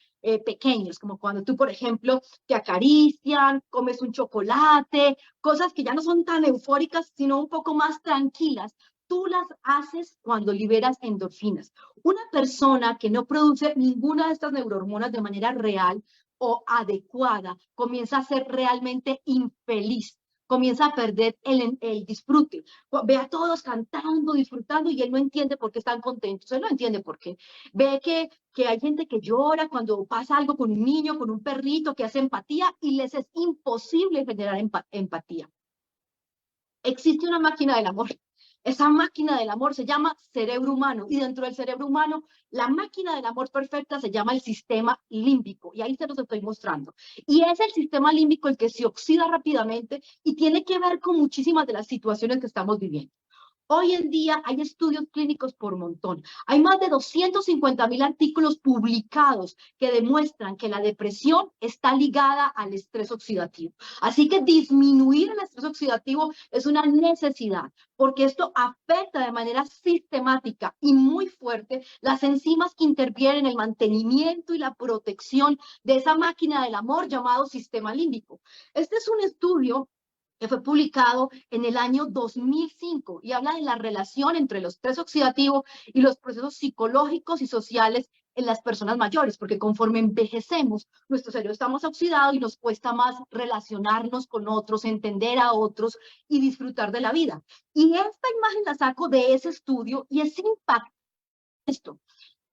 pequeños, como cuando tú, por ejemplo, te acarician, comes un chocolate, cosas que ya no son tan eufóricas, sino un poco más tranquilas. Tú las haces cuando liberas endorfinas. Una persona que no produce ninguna de estas neurohormonas de manera real o adecuada comienza a ser realmente infeliz, comienza a perder el disfrute. Ve a todos cantando, disfrutando y él no entiende por qué están contentos, él no entiende por qué. Ve que hay gente que llora cuando pasa algo con un niño, con un perrito, que hace empatía y les es imposible generar empatía. Existe una máquina del amor. Esa máquina del amor se llama cerebro humano y dentro del cerebro humano la máquina del amor perfecta se llama el sistema límbico y ahí se los estoy mostrando. Y es el sistema límbico el que se oxida rápidamente y tiene que ver con muchísimas de las situaciones que estamos viviendo. Hoy en día hay estudios clínicos por montón. Hay más de 250.000 artículos publicados que demuestran que la depresión está ligada al estrés oxidativo. Así que disminuir el estrés oxidativo es una necesidad, porque esto afecta de manera sistemática y muy fuerte las enzimas que intervienen en el mantenimiento y la protección de esa máquina del amor llamado sistema límbico. Este es un estudio que fue publicado en el año 2005 y habla de la relación entre el estrés oxidativo y los procesos psicológicos y sociales en las personas mayores, porque conforme envejecemos, nuestro cerebro está más oxidado y nos cuesta más relacionarnos con otros, entender a otros y disfrutar de la vida. Y esta imagen la saco de ese estudio y es impactante esto.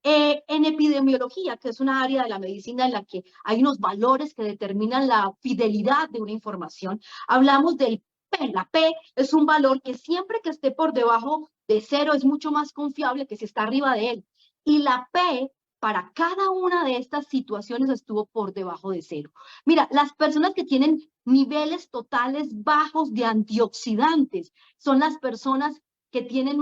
En epidemiología, que es una área de la medicina en la que hay unos valores que determinan la fidelidad de una información, hablamos del P. La P es un valor que siempre que esté por debajo de 0 es mucho más confiable que si está arriba de él. Y la P para cada una de estas situaciones estuvo por debajo de 0. Mira, las personas que tienen niveles totales bajos de antioxidantes son las personas que tienen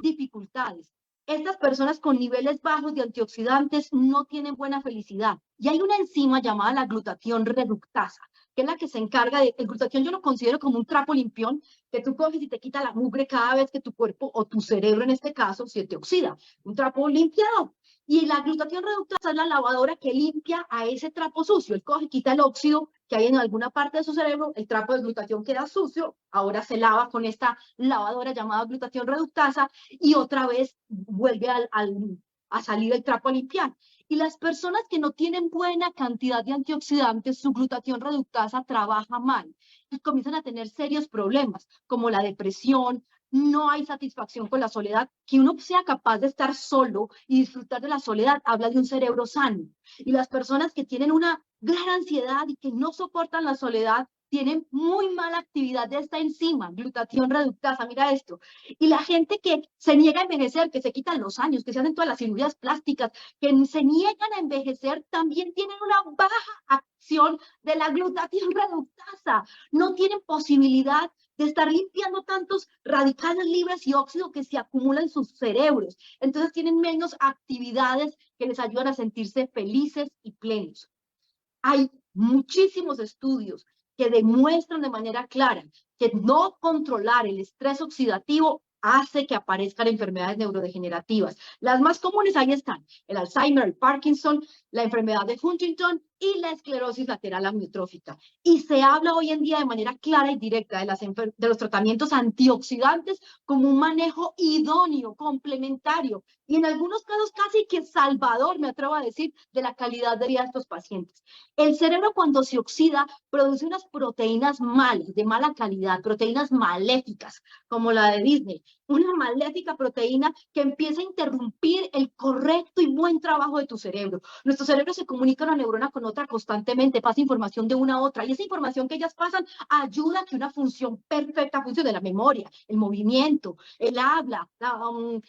dificultades. Estas personas con niveles bajos de antioxidantes no tienen buena felicidad. Y hay una enzima llamada la glutatión reductasa, que es la que se encarga de... El glutatión yo lo considero como un trapo limpión que tú coges y te quita la mugre cada vez que tu cuerpo o tu cerebro en este caso se te oxida. Un trapo limpiado. Y la glutatión reductasa es la lavadora que limpia a ese trapo sucio. Él coge y quita el óxido que hay en alguna parte de su cerebro, el trapo de glutatión queda sucio, ahora se lava con esta lavadora llamada glutatión reductasa y otra vez vuelve a salir el trapo a limpiar. Y las personas que no tienen buena cantidad de antioxidantes, su glutatión reductasa trabaja mal y comienzan a tener serios problemas como la depresión. No hay satisfacción con la soledad. Que uno sea capaz de estar solo y disfrutar de la soledad habla de un cerebro sano. Y las personas que tienen una gran ansiedad y que no soportan la soledad tienen muy mala actividad de esta enzima, glutatión reductasa, mira esto. Y la gente que se niega a envejecer, que se quitan los años, que se hacen todas las cirugías plásticas, que se niegan a envejecer, también tienen una baja acción de la glutatión reductasa. No tienen posibilidad de estar limpiando tantos radicales libres y óxido que se acumulan en sus cerebros. Entonces tienen menos actividades que les ayudan a sentirse felices y plenos. Hay muchísimos estudios que demuestran de manera clara que no controlar el estrés oxidativo hace que aparezcan enfermedades neurodegenerativas. Las más comunes ahí están, el Alzheimer, el Parkinson, la enfermedad de Huntington y la esclerosis lateral amiotrófica. Y se habla hoy en día de manera clara y directa de los tratamientos antioxidantes como un manejo idóneo, complementario y en algunos casos casi que salvador, me atrevo a decir, de la calidad de vida de estos pacientes. El cerebro cuando se oxida produce unas proteínas malas, de mala calidad, proteínas maléficas, como la de Disney, una maléfica proteína que empieza a interrumpir el correcto y buen trabajo de tu cerebro. Nuestro cerebro se comunica una neurona con otra constantemente, pasa información de una a otra, y esa información que ellas pasan ayuda a que una función perfecta funcione, la memoria, el movimiento, el habla,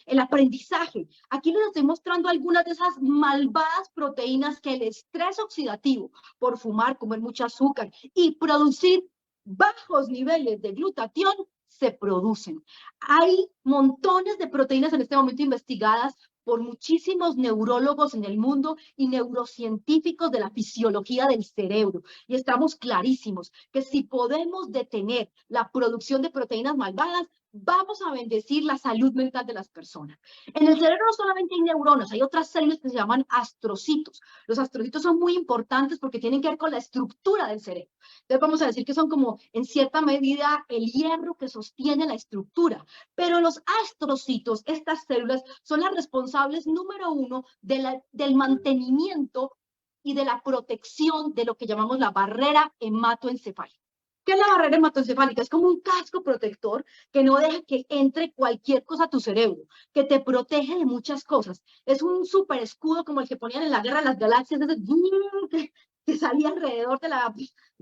el aprendizaje. Aquí les estoy mostrando algunas de esas malvadas proteínas que el estrés oxidativo por fumar, comer mucho azúcar y producir bajos niveles de glutatión se producen. Hay montones de proteínas en este momento investigadas por muchísimos neurólogos en el mundo y neurocientíficos de la fisiología del cerebro. Y estamos clarísimos que si podemos detener la producción de proteínas malvadas, vamos a bendecir la salud mental de las personas. En el cerebro no solamente hay neuronas, hay otras células que se llaman astrocitos. Los astrocitos son muy importantes porque tienen que ver con la estructura del cerebro. Entonces vamos a decir que son como, en cierta medida, el hierro que sostiene la estructura. Pero los astrocitos, estas células, son las responsables número 1 del mantenimiento y de la protección de lo que llamamos la barrera hematoencefálica. ¿Qué es la barrera hematoencefálica? Es como un casco protector que no deja que entre cualquier cosa a tu cerebro, que te protege de muchas cosas. Es un super escudo como el que ponían en la Guerra de las Galaxias, que salía alrededor de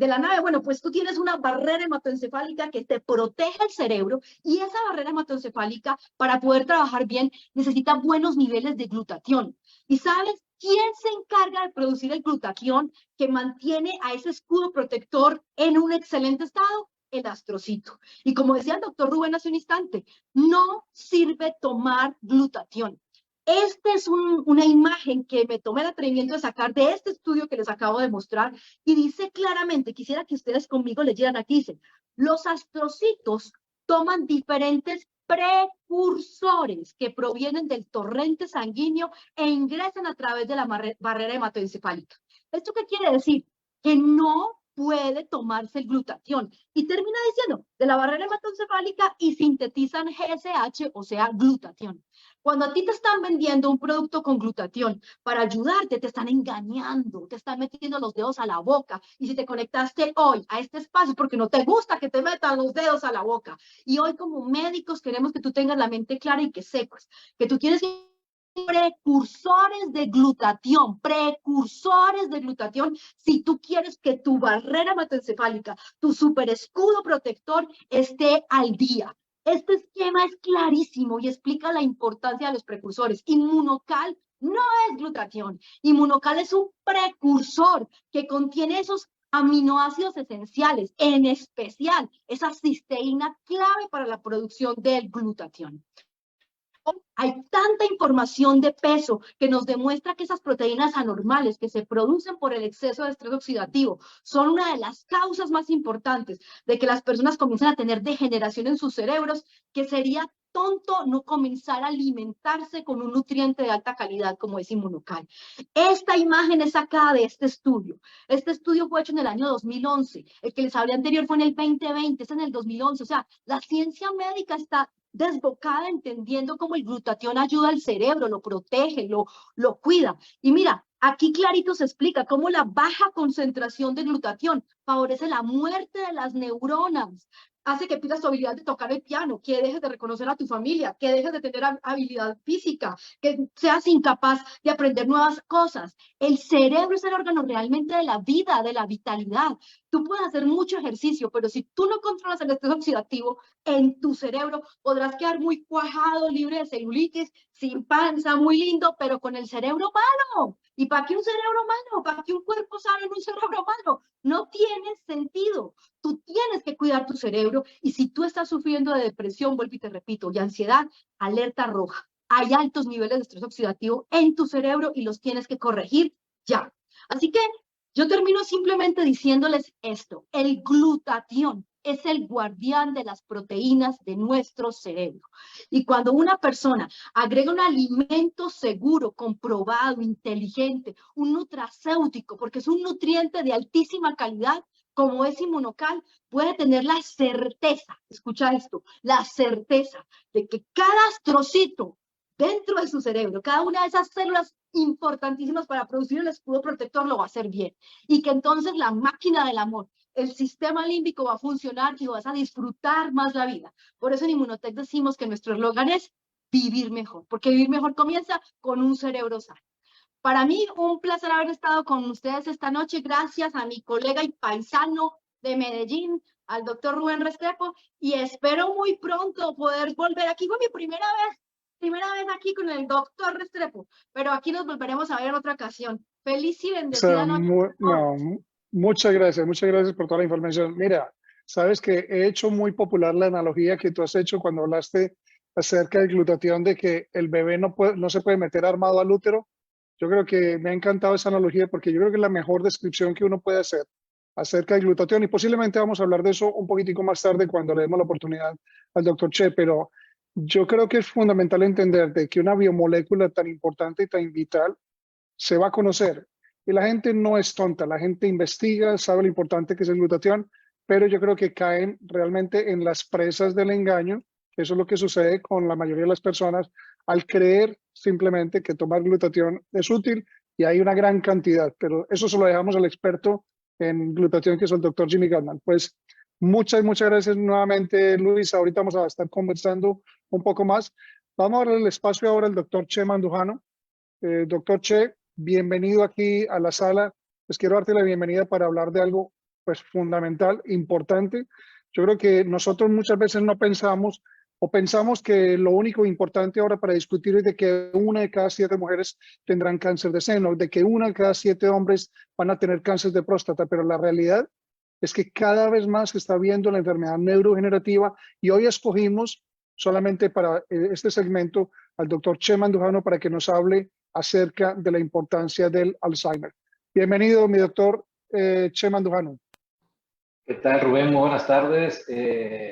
la nave. Bueno, pues tú tienes una barrera hematoencefálica que te protege el cerebro y esa barrera hematoencefálica, para poder trabajar bien, necesita buenos niveles de glutatión. ¿Y sabes quién se encarga de producir el glutatión que mantiene a ese escudo protector en un excelente estado? el astrocito. Y como decía el doctor Rubén hace un instante, no sirve tomar glutatión. Esta es una imagen que me tomé el atrevimiento de sacar de este estudio que les acabo de mostrar y dice claramente, quisiera que ustedes conmigo leyeran aquí, dice, los astrocitos toman diferentes precursores que provienen del torrente sanguíneo e ingresan a través de la barrera hematoencefálica. ¿Esto qué quiere decir? Que no puede tomarse el glutatión. Y termina diciendo, de la barrera hematoencefálica y sintetizan GSH, o sea, glutatión. Cuando a ti te están vendiendo un producto con glutatión para ayudarte, te están engañando, te están metiendo los dedos a la boca. Y si te conectaste hoy a este espacio porque no te gusta que te metan los dedos a la boca. Y hoy como médicos queremos que tú tengas la mente clara y que sepas que tú tienes precursores de glutatión si tú quieres que tu barrera hematoencefálica, tu super escudo protector esté al día. Este esquema es clarísimo y explica la importancia de los precursores. Inmunocal no es glutatión. Inmunocal es un precursor que contiene esos aminoácidos esenciales, en especial esa cisteína clave para la producción del glutatión. Hay tanta información de peso que nos demuestra que esas proteínas anormales que se producen por el exceso de estrés oxidativo son una de las causas más importantes de que las personas comiencen a tener degeneración en sus cerebros, que sería tonto no comenzar a alimentarse con un nutriente de alta calidad como es Inmunocal. Esta imagen es sacada de este estudio. Este estudio fue hecho en el año 2011. El que les hablé anterior fue en el 2020, es en el 2011. O sea, la ciencia médica está desbocada entendiendo cómo el glutatión ayuda al cerebro, lo protege, lo cuida. Y mira, aquí clarito se explica cómo la baja concentración de glutatión favorece la muerte de las neuronas, hace que pierdas tu habilidad de tocar el piano, que dejes de reconocer a tu familia, que dejes de tener habilidad física, que seas incapaz de aprender nuevas cosas. El cerebro es el órgano realmente de la vida, de la vitalidad. Tú puedes hacer mucho ejercicio, pero si tú no controlas el estrés oxidativo en tu cerebro, podrás quedar muy cuajado, libre de celulitis, sin panza, muy lindo, pero con el cerebro malo. ¿Y para qué un cerebro malo? ¿Para qué un cuerpo sano en un cerebro malo? No tiene sentido. Tú tienes que cuidar tu cerebro y si tú estás sufriendo de depresión, vuelvo y te repito, y ansiedad, alerta roja. Hay altos niveles de estrés oxidativo en tu cerebro y los tienes que corregir ya. Así que yo termino simplemente diciéndoles esto. El glutatión es el guardián de las proteínas de nuestro cerebro. Y cuando una persona agrega un alimento seguro, comprobado, inteligente, un nutracéutico, porque es un nutriente de altísima calidad, como es Inmunocal, puede tener la certeza, escucha esto, la certeza de que cada astrocito dentro de su cerebro, cada una de esas células importantísimas para producir el escudo protector lo va a hacer bien. Y que entonces la máquina del amor, el sistema límbico va a funcionar y vas a disfrutar más la vida. Por eso en Inmunotech decimos que nuestro eslogan es vivir mejor, porque vivir mejor comienza con un cerebro sano. Para mí, un placer haber estado con ustedes esta noche. Gracias a mi colega y paisano de Medellín, al doctor Rubén Restrepo, y espero muy pronto poder volver aquí. Fue mi primera vez aquí con el doctor Restrepo, pero aquí nos volveremos a ver en otra ocasión. Feliz y bendecida noche. Muchas gracias por toda la información. Mira, sabes que he hecho muy popular la analogía que tú has hecho cuando hablaste acerca del glutatión, de que el bebé no se puede meter armado al útero. Yo creo que me ha encantado esa analogía porque yo creo que es la mejor descripción que uno puede hacer acerca del glutatión y posiblemente vamos a hablar de eso un poquitico más tarde cuando le demos la oportunidad al doctor Che, pero yo creo que es fundamental entender de que una biomolécula tan importante y tan vital se va a conocer y la gente no es tonta, la gente investiga, sabe lo importante que es el glutatión, pero yo creo que caen realmente en las presas del engaño. Eso es lo que sucede con la mayoría de las personas al creer simplemente que tomar glutatión es útil y hay una gran cantidad, pero eso se lo dejamos al experto en glutatión que es el doctor Jimmy Gatman. Pues muchas gracias nuevamente, Luis. Ahorita vamos a estar conversando un poco más. Vamos a darle el espacio ahora al doctor Che Mandujano. Doctor Che, bienvenido aquí a la sala. Pues quiero darte la bienvenida para hablar de algo pues fundamental, importante. Yo creo que nosotros muchas veces no pensamos o pensamos que lo único importante ahora para discutir es de que 1 de cada 7 mujeres tendrán cáncer de seno, de que 1 de cada 7 hombres van a tener cáncer de próstata, pero la realidad es que cada vez más se está viendo la enfermedad neurodegenerativa y hoy escogimos solamente para este segmento al doctor Che Mandujano para que nos hable acerca de la importancia del Alzheimer. Bienvenido, mi doctor Che Mandujano. ¿Qué tal, Rubén? Muy buenas tardes.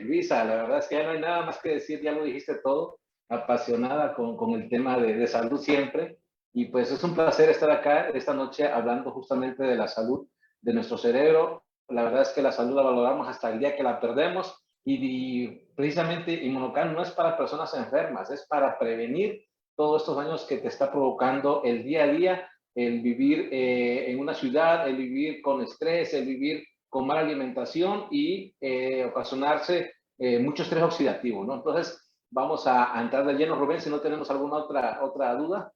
Luisa, la verdad es que ya no hay nada más que decir, ya lo dijiste todo, apasionada con el tema de salud siempre. Y pues es un placer estar acá esta noche hablando justamente de la salud de nuestro cerebro. La verdad es que la salud la valoramos hasta el día que la perdemos y precisamente Inmunocan no es para personas enfermas, es para prevenir todos estos daños que te está provocando el día a día, el vivir en una ciudad, el vivir con estrés, el vivir con mala alimentación y ocasionarse mucho estrés oxidativo, ¿no? Entonces, vamos a entrar de lleno, Rubén, si no tenemos alguna otra duda.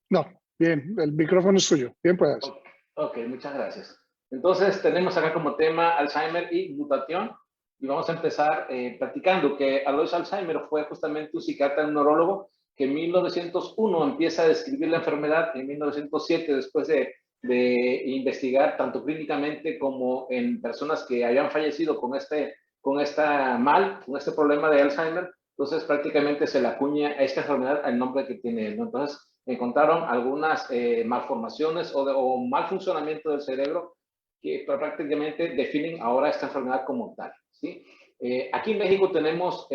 No, bien, el micrófono es suyo. Bien, puedes. Ok, muchas gracias. Entonces, tenemos acá como tema Alzheimer y glutatión. Y vamos a empezar platicando que Alois Alzheimer fue justamente un psiquiatra neurólogo que en 1901 empieza a describir la enfermedad, en 1907, después de investigar tanto clínicamente como en personas que habían fallecido con este problema de Alzheimer. Entonces, prácticamente se le acuña a esta enfermedad el nombre que tiene él, ¿no? Entonces, encontraron algunas malformaciones o mal funcionamiento del cerebro que prácticamente definen ahora esta enfermedad como tal, ¿sí? Aquí en México tenemos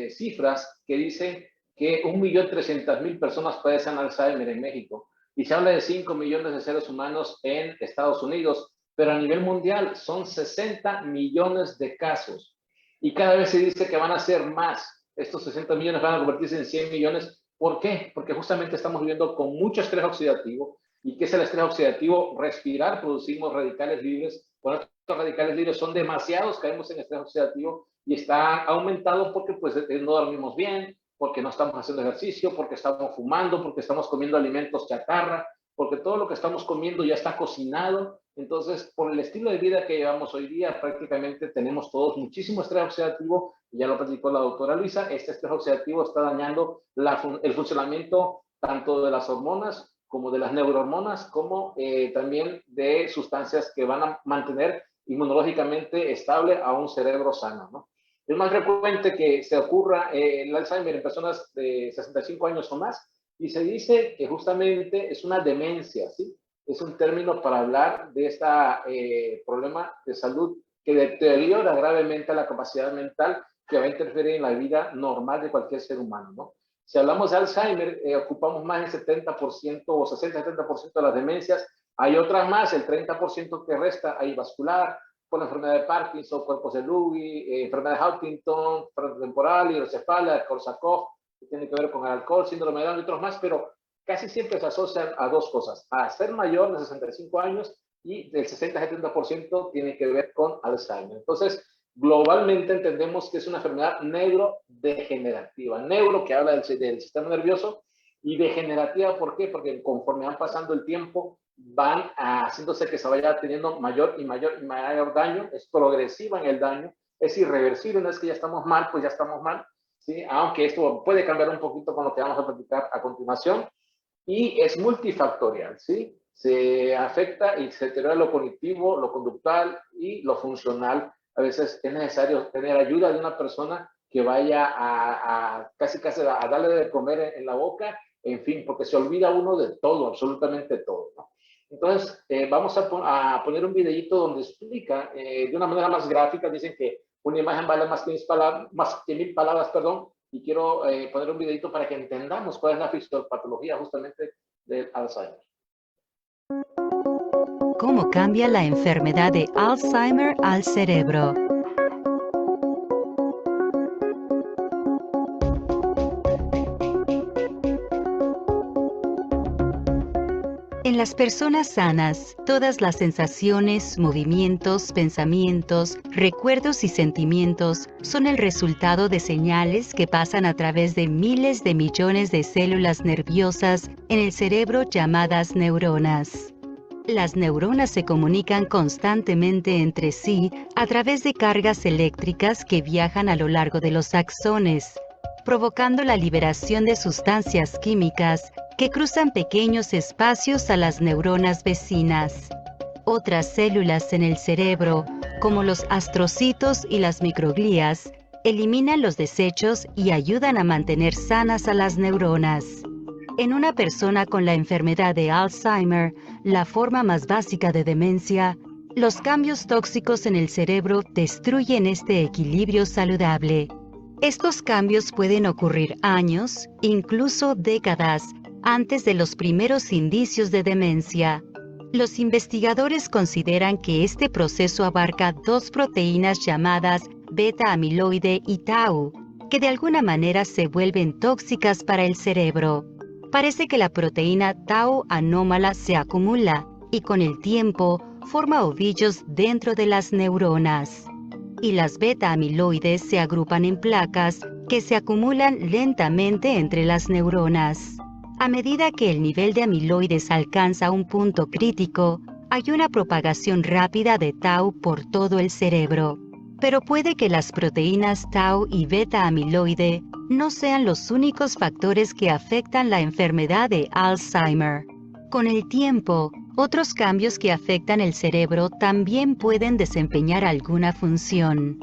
cifras que dicen que 1.300.000 personas padecen Alzheimer en México y se habla de 5 millones de seres humanos en Estados Unidos, pero a nivel mundial son 60 millones de casos y cada vez se dice que van a ser más. Estos 60 millones van a convertirse en 100 millones. ¿Por qué? Porque justamente estamos viviendo con mucho estrés oxidativo. ¿Y qué es el estrés oxidativo? Respirar, producimos radicales libres. Bueno, estos radicales libres son demasiados, caemos en estrés oxidativo y está aumentado porque pues no dormimos bien, porque no estamos haciendo ejercicio, porque estamos fumando, porque estamos comiendo alimentos chatarra, porque todo lo que estamos comiendo ya está cocinado. Entonces, por el estilo de vida que llevamos hoy día, prácticamente tenemos todos muchísimo estrés oxidativo, y ya lo platicó la doctora Luisa, este estrés oxidativo está dañando el funcionamiento tanto de las hormonas como de las neurohormonas, como también de sustancias que van a mantener inmunológicamente estable a un cerebro sano, ¿no? Es más frecuente que se ocurra el Alzheimer en personas de 65 años o más, y se dice que justamente es una demencia, ¿sí? Es un término para hablar de este problema de salud que deteriora gravemente la capacidad mental que va a interferir en la vida normal de cualquier ser humano, ¿no? Si hablamos de Alzheimer, ocupamos más del 70% o 60-70% de las demencias. Hay otras más, el 30% que resta, hay vascular, por la enfermedad de Parkinson, cuerpos de Lewy, enfermedad de Huntington, frontotemporal, hidrocefalia, Korsakoff, que tiene que ver con el alcohol, síndrome de Down y otros más, pero casi siempre se asocian a dos cosas, a ser mayor de 65 años y del 60-70% tiene que ver con Alzheimer. Entonces, globalmente entendemos que es una enfermedad neurodegenerativa. Neuro, que habla del sistema nervioso, y degenerativa, ¿por qué? Porque conforme van pasando el tiempo, van haciéndose que se vaya teniendo mayor y mayor daño, es progresiva en el daño, es irreversible, no es que ya estamos mal, pues ya estamos mal, ¿sí? Aunque esto puede cambiar un poquito con lo que vamos a platicar a continuación, y es multifactorial, ¿sí? Se afecta y se deteriora lo cognitivo, lo conductual y lo funcional. A veces es necesario tener ayuda de una persona que vaya casi a darle de comer en la boca, en fin, porque se olvida uno de todo, absolutamente todo, ¿no? Entonces, vamos a poner un videíto donde explica de una manera más gráfica. Dicen que una imagen vale más que mil palabras, perdón, y quiero poner un videíto para que entendamos cuál es la fisiopatología justamente del Alzheimer. ¿Cómo cambia la enfermedad de Alzheimer al cerebro? En las personas sanas, todas las sensaciones, movimientos, pensamientos, recuerdos y sentimientos son el resultado de señales que pasan a través de miles de millones de células nerviosas en el cerebro llamadas neuronas. Las neuronas se comunican constantemente entre sí a través de cargas eléctricas que viajan a lo largo de los axones, provocando la liberación de sustancias químicas que cruzan pequeños espacios a las neuronas vecinas. Otras células en el cerebro, como los astrocitos y las microglías, eliminan los desechos y ayudan a mantener sanas a las neuronas. En una persona con la enfermedad de Alzheimer, la forma más básica de demencia, los cambios tóxicos en el cerebro destruyen este equilibrio saludable. Estos cambios pueden ocurrir años, incluso décadas, antes de los primeros indicios de demencia. Los investigadores consideran que este proceso abarca dos proteínas llamadas beta-amiloide y tau, que de alguna manera se vuelven tóxicas para el cerebro. Parece que la proteína tau anómala se acumula y con el tiempo forma ovillos dentro de las neuronas. Y las beta-amiloides se agrupan en placas que se acumulan lentamente entre las neuronas. A medida que el nivel de amiloides alcanza un punto crítico, hay una propagación rápida de tau por todo el cerebro. Pero puede que las proteínas tau y beta-amiloide no sean los únicos factores que afectan la enfermedad de Alzheimer. Con el tiempo, otros cambios que afectan el cerebro también pueden desempeñar alguna función.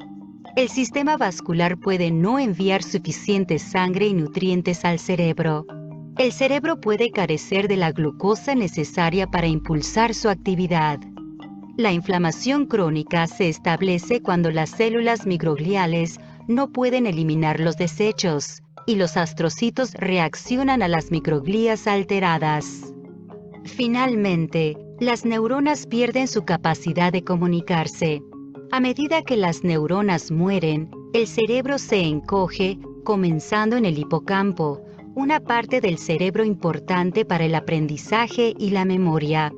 El sistema vascular puede no enviar suficiente sangre y nutrientes al cerebro. El cerebro puede carecer de la glucosa necesaria para impulsar su actividad. La inflamación crónica se establece cuando las células microgliales no pueden eliminar los desechos y los astrocitos reaccionan a las microglías alteradas. Finalmente, las neuronas pierden su capacidad de comunicarse. A medida que las neuronas mueren, el cerebro se encoge, comenzando en el hipocampo, una parte del cerebro importante para el aprendizaje y la memoria.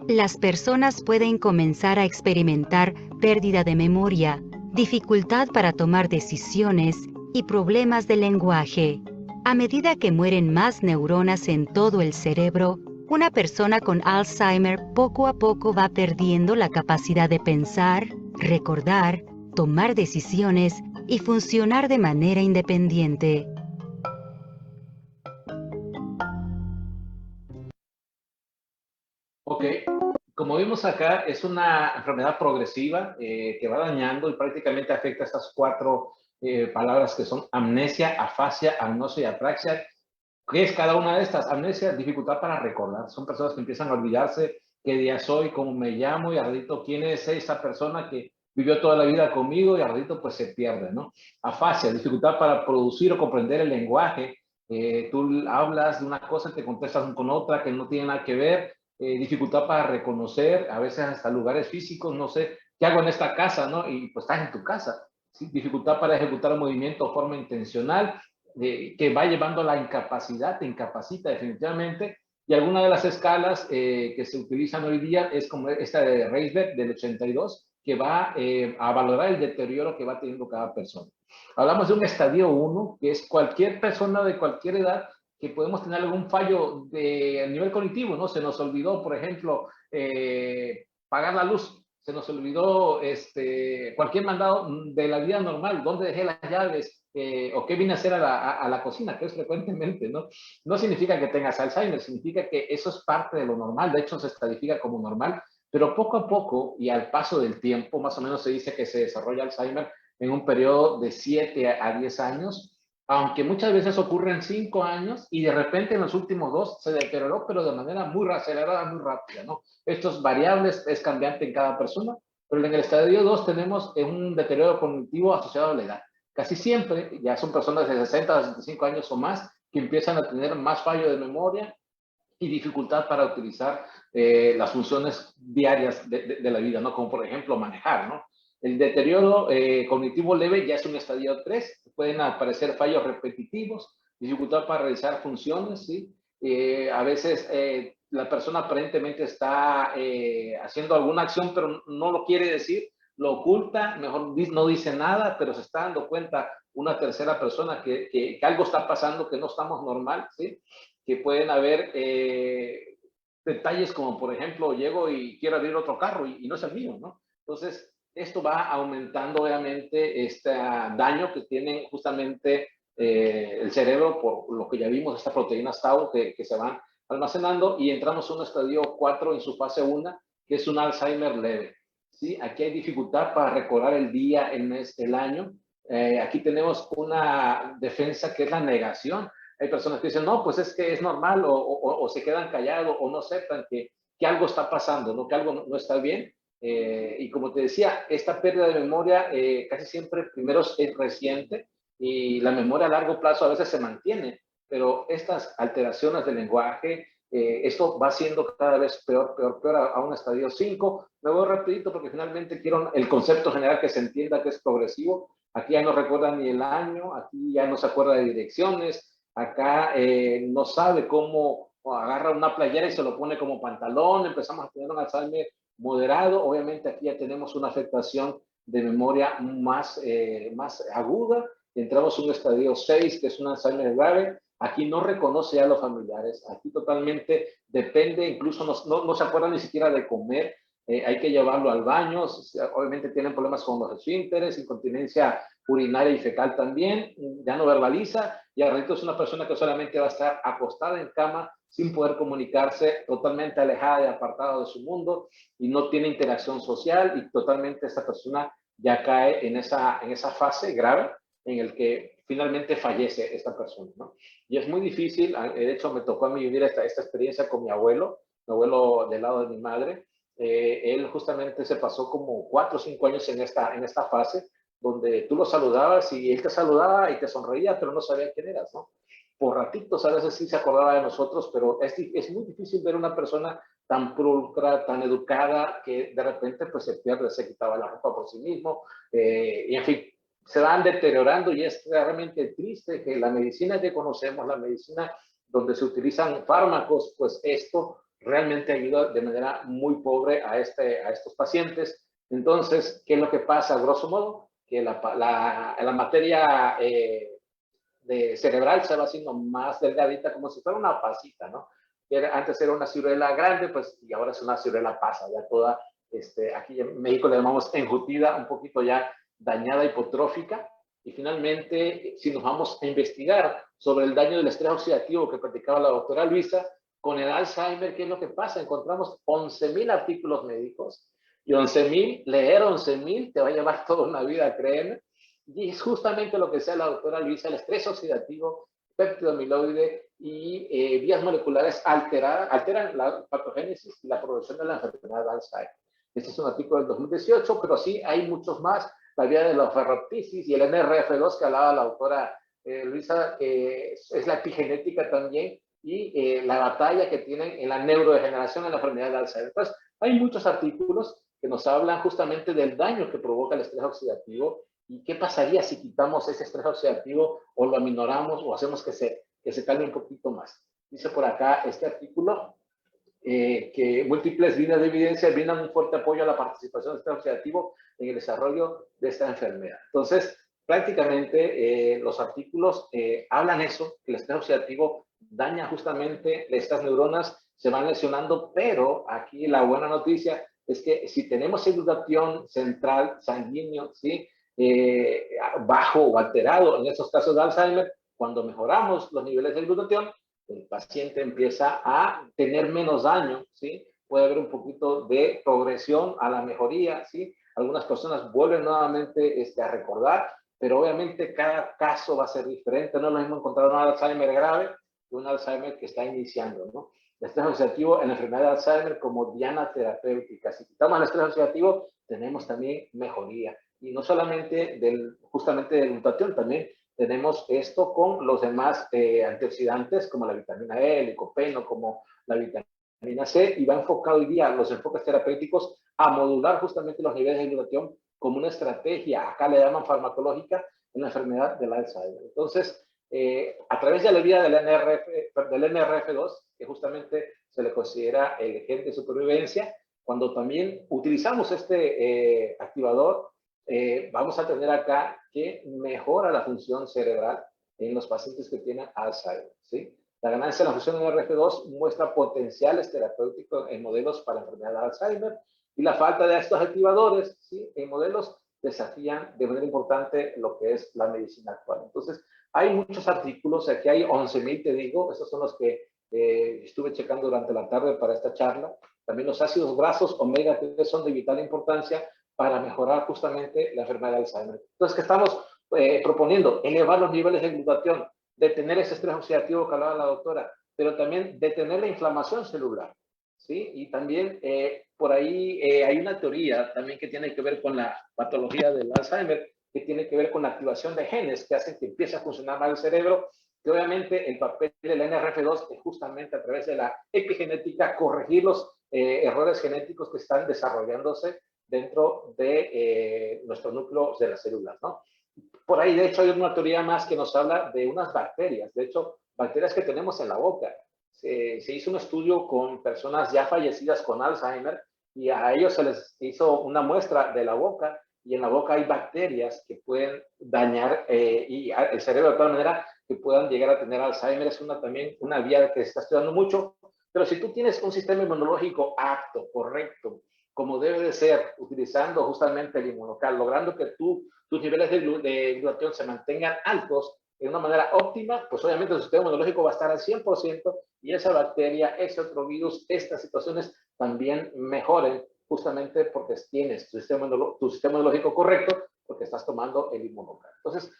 Las personas pueden comenzar a experimentar pérdida de memoria, dificultad para tomar decisiones y problemas de lenguaje. A medida que mueren más neuronas en todo el cerebro, una persona con Alzheimer poco a poco va perdiendo la capacidad de pensar, recordar, tomar decisiones y funcionar de manera independiente. Ok, como vimos acá, es una enfermedad progresiva que va dañando y prácticamente afecta a estas cuatro palabras que son amnesia, afasia, agnosia y apraxia. ¿Qué es cada una de estas? Amnesia, dificultad para recordar. Son personas que empiezan a olvidarse qué día soy, cómo me llamo y al ratito quién es esa persona que vivió toda la vida conmigo y al ratito pues se pierde, ¿no? Afasia, dificultad para producir o comprender el lenguaje. Tú hablas de una cosa, te contestas con otra que no tiene nada que ver. Dificultad para reconocer, a veces hasta lugares físicos, no sé, ¿qué hago en esta casa, no? Y pues estás en tu casa. ¿Sí? Dificultad para ejecutar el movimiento de forma intencional, que va llevando a la incapacidad, te incapacita definitivamente. Y alguna de las escalas que se utilizan hoy día es como esta de Reisberg del 82, que va a valorar el deterioro que va teniendo cada persona. Hablamos de un estadio 1, que es cualquier persona de cualquier edad que podemos tener algún fallo a nivel cognitivo, ¿no? Se nos olvidó, por ejemplo, pagar la luz, se nos olvidó cualquier mandado de la vida normal, dónde dejé las llaves, o qué vine a hacer a la cocina, que es frecuentemente, ¿no? No significa que tengas Alzheimer, significa que eso es parte de lo normal, de hecho se estadifica como normal, pero poco a poco y al paso del tiempo, más o menos se dice que se desarrolla Alzheimer en un periodo de 7 a 10 años, aunque muchas veces ocurre en 5 años y de repente en los últimos 2 se deterioró, pero de manera muy acelerada, muy rápida, ¿no? Esto es variable, es cambiante en cada persona, pero en el estadio 2 tenemos un deterioro cognitivo asociado a la edad. Casi siempre, ya son personas de 60 a 65 años o más que empiezan a tener más fallo de memoria y dificultad para utilizar las funciones diarias de la vida, ¿no? Como por ejemplo manejar, ¿no? El deterioro cognitivo leve ya es un estadio 3, pueden aparecer fallos repetitivos, dificultad para realizar funciones, ¿sí? A veces la persona aparentemente está haciendo alguna acción, pero no lo quiere decir, lo oculta, mejor no dice nada, pero se está dando cuenta una tercera persona que algo está pasando, que no estamos normal, ¿sí? Que pueden haber detalles como, por ejemplo, llego y quiero abrir otro carro y no es el mío, ¿no? Entonces, esto va aumentando obviamente este daño que tiene justamente el cerebro por lo que ya vimos, estas proteínas tau que se van almacenando y entramos a un estadio 4 en su fase 1, que es un Alzheimer leve. ¿Sí? Aquí hay dificultad para recordar el día, el mes, el año. Aquí tenemos una defensa que es la negación. Hay personas que dicen, no, pues es que es normal, o se quedan callados, o no aceptan que algo está pasando, ¿no? Que algo no está bien. Y como te decía, esta pérdida de memoria casi siempre primero es reciente, y la memoria a largo plazo a veces se mantiene, pero estas alteraciones del lenguaje, esto va siendo cada vez peor a un estadio 5. Me voy rapidito porque finalmente quiero el concepto general que se entienda, que es progresivo. Aquí ya no recuerda ni el año, aquí ya no se acuerda de direcciones, acá no sabe cómo agarra una playera y se lo pone como pantalón. Empezamos a tener un Alzheimer moderado. Obviamente aquí ya tenemos una afectación de memoria más aguda. Entramos en un estadio 6, que es un Alzheimer grave. Aquí no reconoce a los familiares, aquí totalmente depende, incluso no se acuerda ni siquiera de comer. Hay que llevarlo al baño. Obviamente tienen problemas con los esfínteres, incontinencia urinaria y fecal también, ya no verbaliza, y al ratito es una persona que solamente va a estar acostada en cama sin poder comunicarse, totalmente alejada y apartada de su mundo, y no tiene interacción social, y totalmente esta persona ya cae en esa fase grave en el que finalmente fallece esta persona, ¿no? Y es muy difícil. De hecho me tocó a mí vivir esta experiencia con mi abuelo del lado de mi madre. Él justamente se pasó como 4 o 5 años en esta fase, donde tú lo saludabas y él te saludaba y te sonreía, pero no sabía quién eras, ¿no? Por ratitos a veces sí se acordaba de nosotros, pero es muy difícil ver una persona tan pulcra, tan educada, que de repente pues se pierde, se quitaba la ropa por sí mismo, y en fin, se van deteriorando, y es realmente triste que la medicina que conocemos, la medicina donde se utilizan fármacos, pues esto realmente ayuda de manera muy pobre a estos pacientes. Entonces, ¿qué es lo que pasa? A grosso modo, que la materia cerebral se va haciendo más delgadita, como si fuera una pasita, ¿no? Antes era una ciruela grande, pues, y ahora es una ciruela pasa, ya toda, aquí en México le llamamos enjutida, un poquito ya dañada, hipotrófica. Y finalmente, si nos vamos a investigar sobre el daño del estrés oxidativo que platicaba la doctora Luisa, con el Alzheimer, ¿qué es lo que pasa? Encontramos 11,000 artículos médicos, y 11,000, leer 11,000 te va a llevar toda una vida, créeme. Y es justamente lo que decía la doctora Luisa: el estrés oxidativo, péptido amiloide y vías moleculares alteran la patogénesis y la progresión de la enfermedad de Alzheimer. Este es un artículo del 2018, pero sí hay muchos más. La vía de la ferroptisis y el NRF2 que hablaba la doctora Luisa, es la epigenética también, y la batalla que tienen en la neurodegeneración en la enfermedad de Alzheimer. Entonces, hay muchos artículos que nos hablan justamente del daño que provoca el estrés oxidativo, y qué pasaría si quitamos ese estrés oxidativo, o lo aminoramos, o hacemos que se calme un poquito más. Dice por acá este artículo que múltiples líneas de evidencia brindan un fuerte apoyo a la participación del estrés oxidativo en el desarrollo de esta enfermedad. Entonces, prácticamente los artículos hablan eso, que el estrés oxidativo daña justamente estas neuronas, se van lesionando, pero aquí la buena noticia es que si tenemos el glutatión central sanguíneo, ¿sí? Bajo o alterado en esos casos de Alzheimer, cuando mejoramos los niveles de glutatión, el paciente empieza a tener menos daño, ¿sí? Puede haber un poquito de progresión a la mejoría, ¿sí? Algunas personas vuelven nuevamente a recordar, pero obviamente cada caso va a ser diferente. No es lo mismo encontrar un Alzheimer grave que un Alzheimer que está iniciando, ¿no? El estrés oxidativo en la enfermedad de Alzheimer como diana terapéutica. Si quitamos el estrés oxidativo, tenemos también mejoría. Y no solamente justamente del glutatión, también tenemos esto con los demás antioxidantes, como la vitamina E, el licopeno, como la vitamina C, y va enfocado hoy día los enfoques terapéuticos a modular justamente los niveles de glutatión como una estrategia, acá le llaman farmacológica, en la enfermedad del Alzheimer. Entonces, a través de la vía del NRF2, que justamente se le considera el gen de supervivencia, cuando también utilizamos este activador, vamos a tener acá que mejora la función cerebral en los pacientes que tienen Alzheimer, ¿sí? La ganancia de la función NRF2 muestra potenciales terapéuticos en modelos para enfermedad de Alzheimer, y la falta de estos activadores, ¿sí? En modelos desafían de manera importante lo que es la medicina actual. Entonces, hay muchos artículos, aquí hay 11,000, te digo, esos son los que estuve checando durante la tarde para esta charla. También los ácidos grasos omega 3 son de vital importancia para mejorar justamente la enfermedad de Alzheimer. Entonces, ¿qué estamos proponiendo? Elevar los niveles de glutatión, detener ese estrés oxidativo que hablaba la doctora, pero también detener la inflamación celular, ¿sí? Y también por ahí hay una teoría también que tiene que ver con la patología del Alzheimer, que tiene que ver con la activación de genes que hacen que empiece a funcionar mal el cerebro, que obviamente el papel del NRF2 es justamente a través de la epigenética corregir los errores genéticos que están desarrollándose dentro de nuestros núcleos de las células, ¿no? Por ahí, de hecho, hay una teoría más que nos habla de unas bacterias, de hecho, bacterias que tenemos en la boca. Se hizo un estudio con personas ya fallecidas con Alzheimer y a ellos se les hizo una muestra de la boca y en la boca hay bacterias que pueden dañar y el cerebro de tal manera que puedan llegar a tener Alzheimer. Es también una vía que se está estudiando mucho, pero si tú tienes un sistema inmunológico apto, correcto, como debe de ser, utilizando justamente el inmunocal, logrando que tus niveles de glutatión se mantengan altos de una manera óptima, pues obviamente el sistema inmunológico va a estar al 100% y esa bacteria, ese otro virus, estas situaciones también mejoren justamente porque tienes tu sistema inmunológico correcto, porque estás tomando el inmunocal. Entonces,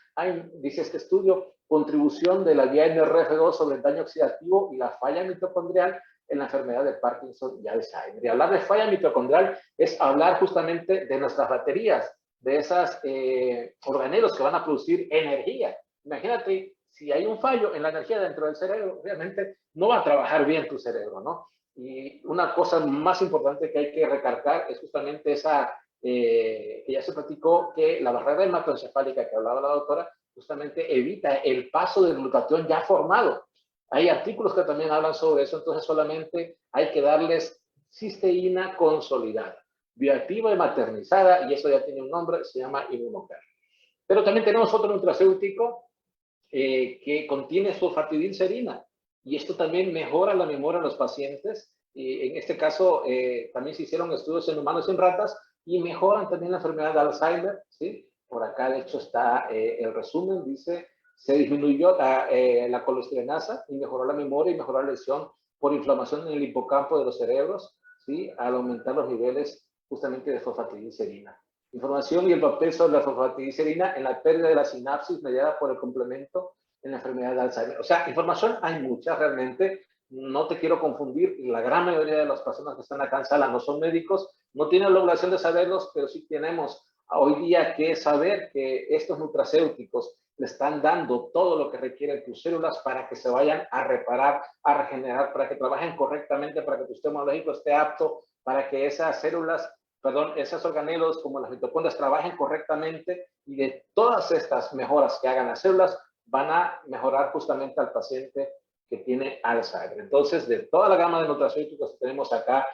dice este estudio, contribución de la vía NRF2 sobre el daño oxidativo y la falla mitocondrial en la enfermedad de Parkinson y Alzheimer. Y hablar de falla mitocondrial es hablar justamente de nuestras baterías, de esos organelos que van a producir energía. Imagínate, si hay un fallo en la energía dentro del cerebro, obviamente no va a trabajar bien tu cerebro, ¿no? Y una cosa más importante que hay que recalcar es justamente esa, que ya se platicó, que la barrera hematoencefálica que hablaba la doctora, justamente evita el paso del glutatión ya formado. Hay artículos que también hablan sobre eso, entonces solamente hay que darles cisteína consolidada, bioactiva y maternizada, y eso ya tiene un nombre, se llama Inmunocal. Pero también tenemos otro nutracéutico que contiene sulfatidilcerina, y esto también mejora la memoria de los pacientes. Y en este caso, también se hicieron estudios en humanos y en ratas, y mejoran también la enfermedad de Alzheimer, ¿sí? Por acá, de hecho, está el resumen, dice, se disminuyó la colesterinasa y mejoró la memoria y mejoró la lesión por inflamación en el hipocampo de los cerebros, ¿sí? Al aumentar los niveles justamente de fosfatidilcerina. Información y el papel sobre la fosfatidilcerina en la pérdida de la sinapsis mediada por el complemento en la enfermedad de Alzheimer. O sea, información hay mucha realmente. No te quiero confundir, la gran mayoría de las personas que están acá en sala no son médicos, no tienen la obligación de saberlos, pero sí tenemos hoy día que saber que estos nutracéuticos le están dando todo lo que requieren tus células para que se vayan a reparar, a regenerar, para que trabajen correctamente, para que tu sistema inmunológico esté apto, para que esas células, esos organelos como las mitocondrias trabajen correctamente, y de todas estas mejoras que hagan las células van a mejorar justamente al paciente que tiene Alzheimer. Entonces, de toda la gama de nutracéuticos que tenemos acá,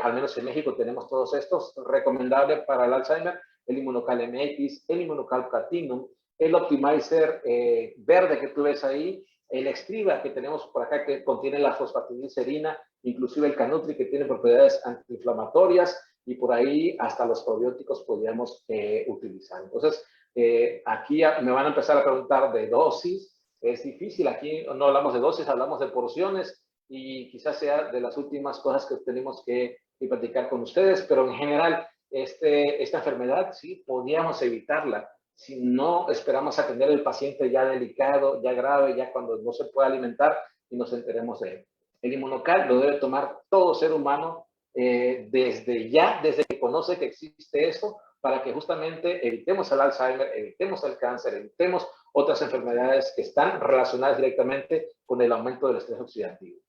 al menos en México tenemos todos estos, recomendable para el Alzheimer, el Inmunocal MX, el Inmunocal Platinum, el Optimizer verde que tú ves ahí, el Extriva que tenemos por acá que contiene la fosfatidilcerina, inclusive el Canutri que tiene propiedades antiinflamatorias, y por ahí hasta los probióticos podríamos utilizar. Entonces, aquí me van a empezar a preguntar de dosis. Es difícil, aquí no hablamos de dosis, hablamos de porciones, y quizás sea de las últimas cosas que tenemos que platicar con ustedes, pero en general esta enfermedad sí podíamos evitarla si no esperamos a tener el paciente ya delicado, ya grave, ya cuando no se puede alimentar y nos enteremos de él. El Inmunocal lo debe tomar todo ser humano desde que conoce que existe eso, para que justamente evitemos el Alzheimer, evitemos el cáncer, evitemos otras enfermedades que están relacionadas directamente con el aumento del estrés oxidativo.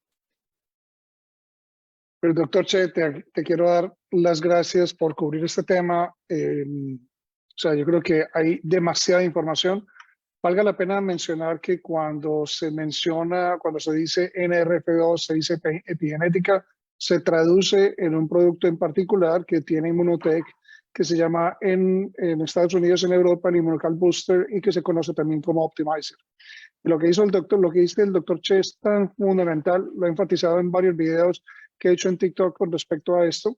Pero doctor Che, te quiero dar las gracias por cubrir este tema. O sea, yo creo que hay demasiada información. Valga la pena mencionar que cuando se dice NRF2, se dice epigenética, se traduce en un producto en particular que tiene Immunotech, que se llama en Estados Unidos, en Europa, el Immunocal Booster, y que se conoce también como Optimizer. Lo que dice el doctor Che es tan fundamental, lo he enfatizado en varios videos que he hecho en TikTok con respecto a esto,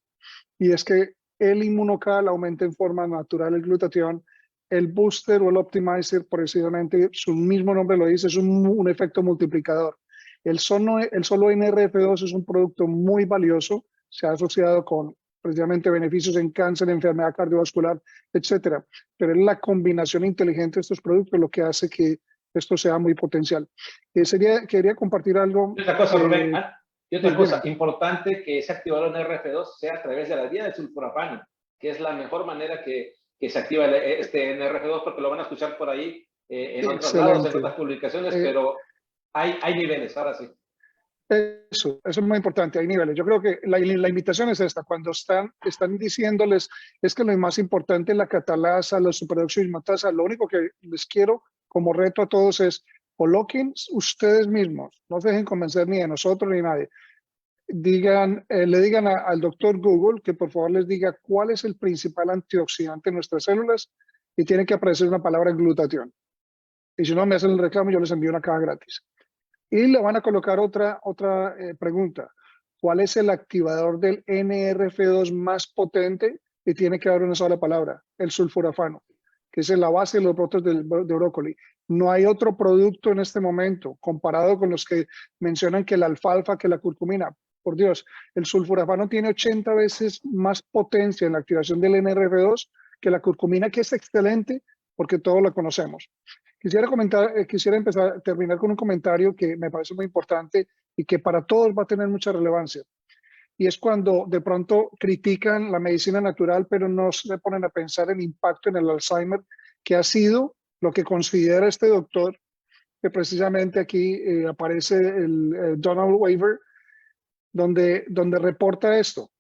y es que el Immunocal aumenta en forma natural el glutatión. El booster o el optimizer, precisamente su mismo nombre lo dice, es un efecto multiplicador. El solo NRF2 es un producto muy valioso se ha asociado con precisamente beneficios en cáncer, enfermedad cardiovascular, etcétera. Pero es la combinación inteligente de estos productos lo que hace que esto sea muy potencial. Quería compartir algo. Y otra cosa, Rubén, y otra sí, cosa dime. importante, que ese activador en NRF2 sea a través de la vía del sulforafano, que es la mejor manera que se activa este NRF2, porque lo van a escuchar por ahí en otros lados, en otras publicaciones, pero hay niveles, ahora sí. Eso es muy importante, hay niveles. Yo creo que la invitación es esta, cuando están diciéndoles, es que lo más importante es la catalasa, la superoxidismutasa, lo único que les quiero como reto a todos es, coloquen ustedes mismos, no se dejen convencer ni de nosotros ni de nadie. Le digan al doctor Google que por favor les diga cuál es el principal antioxidante en nuestras células y tiene que aparecer una palabra glutatión. Y si no me hacen el reclamo, yo les envío una caja gratis. Y le van a colocar otra pregunta. ¿Cuál es el activador del NRF2 más potente? Y tiene que dar una sola palabra, el sulforafano, que es la base de los brotes de brócoli. No hay otro producto en este momento, comparado con los que mencionan que la alfalfa, que la curcumina. Por Dios, el sulforafano tiene 80 veces más potencia en la activación del NRF2 que la curcumina, que es excelente porque todos la conocemos. Quisiera terminar con un comentario que me parece muy importante y que para todos va a tener mucha relevancia. Y es cuando de pronto critican la medicina natural, pero no se ponen a pensar el impacto en el Alzheimer, que ha sido lo que considera este doctor, que precisamente aquí aparece el Donald Weaver, donde reporta esto.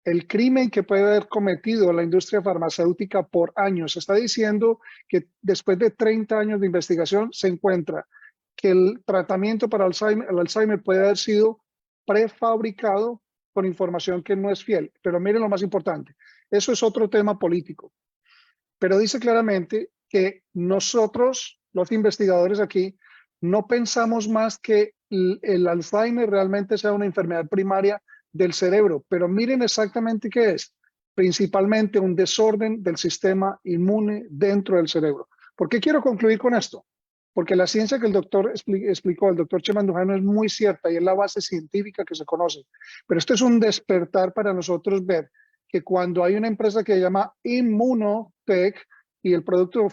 El crimen que puede haber cometido la industria farmacéutica por años. Está diciendo que después de 30 años de investigación se encuentra que el tratamiento para el Alzheimer puede haber sido prefabricado con información que no es fiel. Pero miren lo más importante, eso es otro tema político. Pero dice claramente que nosotros, los investigadores aquí, no pensamos más que el Alzheimer realmente sea una enfermedad primaria del cerebro, pero miren exactamente qué es, principalmente un desorden del sistema inmune dentro del cerebro. ¿Por qué quiero concluir con esto? Porque la ciencia que el doctor explicó, el doctor Chemandujano, es muy cierta y es la base científica que se conoce, pero esto es un despertar para nosotros ver que cuando hay una empresa que se llama Immunotech y el producto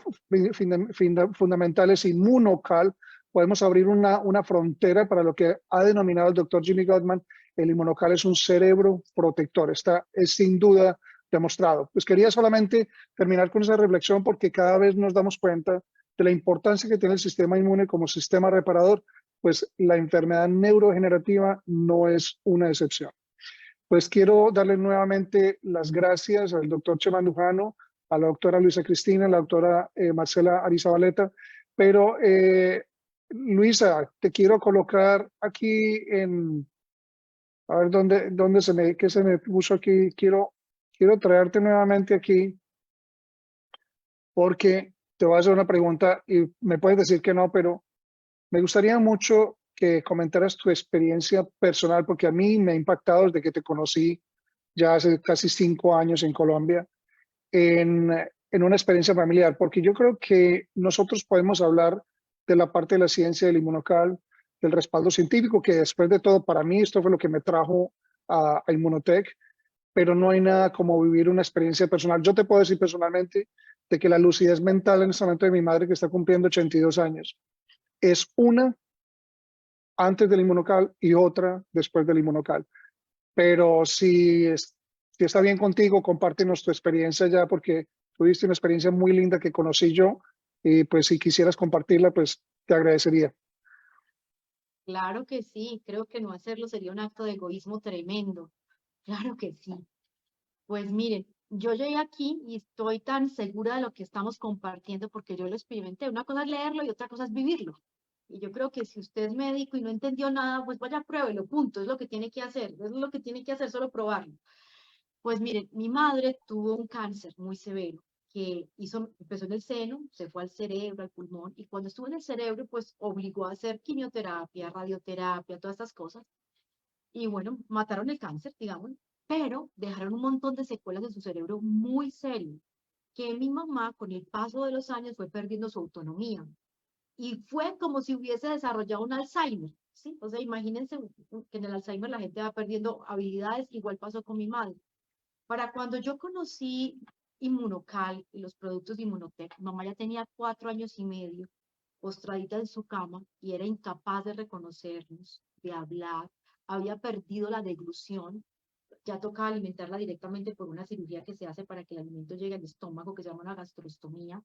fundamental es Immunocal, podemos abrir una frontera para lo que ha denominado el doctor Jimmy Gottman. El Immunocal es un cerebro protector. Es sin duda demostrado. Pues quería solamente terminar con esa reflexión porque cada vez nos damos cuenta de la importancia que tiene el sistema inmune como sistema reparador, pues la enfermedad neurodegenerativa no es una excepción. Pues quiero darle nuevamente las gracias al doctor Chemandujano, a la doctora Luisa Cristina, a la doctora Marcela Arizabaleta, pero Luisa, te quiero colocar aquí a ver qué se me puso aquí. Quiero traerte nuevamente aquí porque te voy a hacer una pregunta y me puedes decir que no, pero me gustaría mucho que comentaras tu experiencia personal porque a mí me ha impactado desde que te conocí ya hace casi 5 años en Colombia en una experiencia familiar, porque yo creo que nosotros podemos hablar de la parte de la ciencia del Immunocal, del respaldo científico, que después de todo, para mí, esto fue lo que me trajo a Immunotech, pero no hay nada como vivir una experiencia personal. Yo te puedo decir personalmente de que la lucidez mental en este momento de mi madre, que está cumpliendo 82 años, es una antes del Immunocal y otra después del Immunocal. Pero si está bien contigo, compártenos tu experiencia ya, porque tuviste una experiencia muy linda que conocí yo, y pues si quisieras compartirla, pues te agradecería. Claro que sí, creo que no hacerlo sería un acto de egoísmo tremendo. Claro que sí. Pues miren, yo llegué aquí y estoy tan segura de lo que estamos compartiendo porque yo lo experimenté. Una cosa es leerlo y otra cosa es vivirlo. Y yo creo que si usted es médico y no entendió nada, pues vaya, pruébelo, punto. Es lo que tiene que hacer. Es lo que tiene que hacer, solo probarlo. Pues miren, mi madre tuvo un cáncer muy severo que empezó en el seno, se fue al cerebro, al pulmón, y cuando estuvo en el cerebro, pues obligó a hacer quimioterapia, radioterapia, todas estas cosas. Y bueno, mataron el cáncer, digamos, pero dejaron un montón de secuelas en su cerebro muy serias, que mi mamá, con el paso de los años, fue perdiendo su autonomía. Y fue como si hubiese desarrollado un Alzheimer, ¿sí? O sea, imagínense que en el Alzheimer la gente va perdiendo habilidades, igual pasó con mi madre. Para cuando yo conocí Inmunocal y los productos de Inmunotech, mamá ya tenía 4 años y medio, postradita en su cama, y era incapaz de reconocernos, de hablar, había perdido la deglución, ya tocaba alimentarla directamente por una cirugía que se hace para que el alimento llegue al estómago, que se llama una gastrostomía.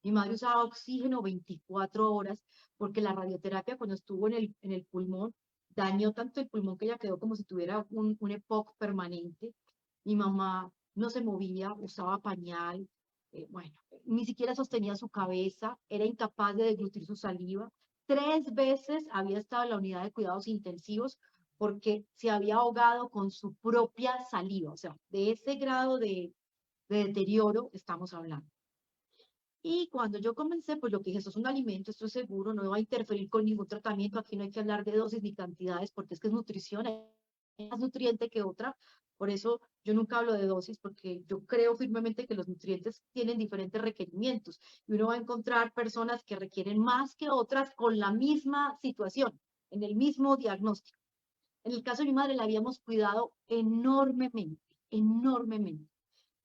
Mi madre usaba oxígeno 24 horas, porque la radioterapia cuando estuvo en el pulmón, dañó tanto el pulmón que ella quedó como si tuviera un EPOC permanente. Mi mamá no se movía, usaba pañal, bueno, ni siquiera sostenía su cabeza, era incapaz de deglutir su saliva. 3 veces había estado en la unidad de cuidados intensivos porque se había ahogado con su propia saliva. O sea, de ese grado de deterioro estamos hablando. Y cuando yo comencé, pues lo que dije, esto es un alimento, esto es seguro, no va a interferir con ningún tratamiento, aquí no hay que hablar de dosis ni cantidades, porque es que es nutrición, hay más nutriente que otra. Por eso yo nunca hablo de dosis, porque yo creo firmemente que los nutrientes tienen diferentes requerimientos, y uno va a encontrar personas que requieren más que otras con la misma situación, en el mismo diagnóstico. En el caso de mi madre la habíamos cuidado enormemente, enormemente.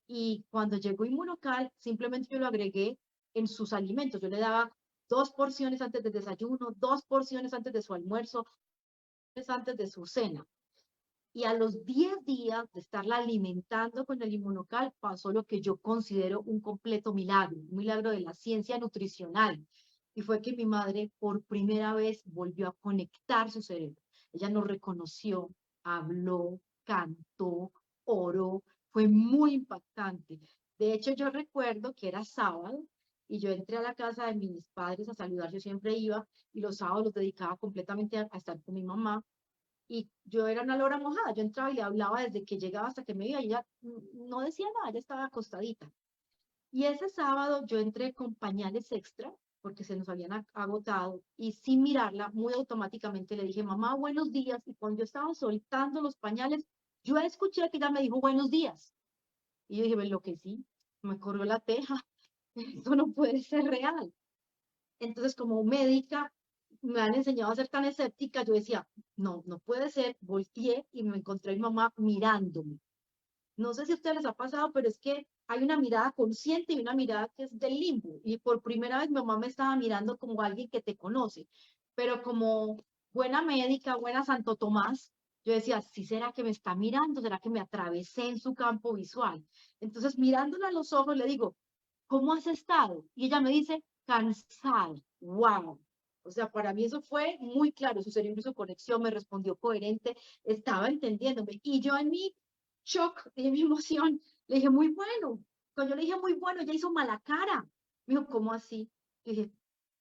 Y cuando llegó Inmunocal, simplemente yo lo agregué en sus alimentos. Yo le daba 2 porciones antes del desayuno, 2 porciones antes de su almuerzo, 2 antes de su cena. Y a los 10 días de estarla alimentando con el Inmunocal, pasó lo que yo considero un completo milagro, un milagro de la ciencia nutricional. Y fue que mi madre por primera vez volvió a conectar su cerebro. Ella nos reconoció, habló, cantó, oró. Fue muy impactante. De hecho, yo recuerdo que era sábado y yo entré a la casa de mis padres a saludar. Yo siempre iba y los sábados los dedicaba completamente a estar con mi mamá. Y yo era una lora mojada. Yo entraba y le hablaba desde que llegaba hasta que me iba y ella no decía nada, ella estaba acostadita. Y ese sábado yo entré con pañales extra porque se nos habían agotado, y sin mirarla, muy automáticamente le dije, mamá, buenos días. Y cuando yo estaba soltando los pañales, yo escuché que ella me dijo, buenos días. Y yo dije, me enloquecí, me corrió la teja, esto no puede ser real. Entonces, como médica, me han enseñado a ser tan escéptica, yo decía, no, no puede ser. Volteé y me encontré a mi mamá mirándome. No sé si a ustedes les ha pasado, pero es que hay una mirada consciente y una mirada que es del limbo. Y por primera vez mi mamá me estaba mirando como alguien que te conoce, pero como buena médica, buena Santo Tomás, yo decía, ¿sí será que me está mirando? ¿Será que me atravesé en su campo visual? Entonces, mirándola a los ojos, le digo, ¿cómo has estado? Y ella me dice, cansada. ¡Wow! O sea, para mí eso fue muy claro. Su cerebro hizo conexión, me respondió coherente, estaba entendiéndome. Y yo en mi shock, en mi emoción, le dije, muy bueno. Cuando yo le dije muy bueno, ella hizo mala cara. Me dijo, ¿cómo así? Yo dije,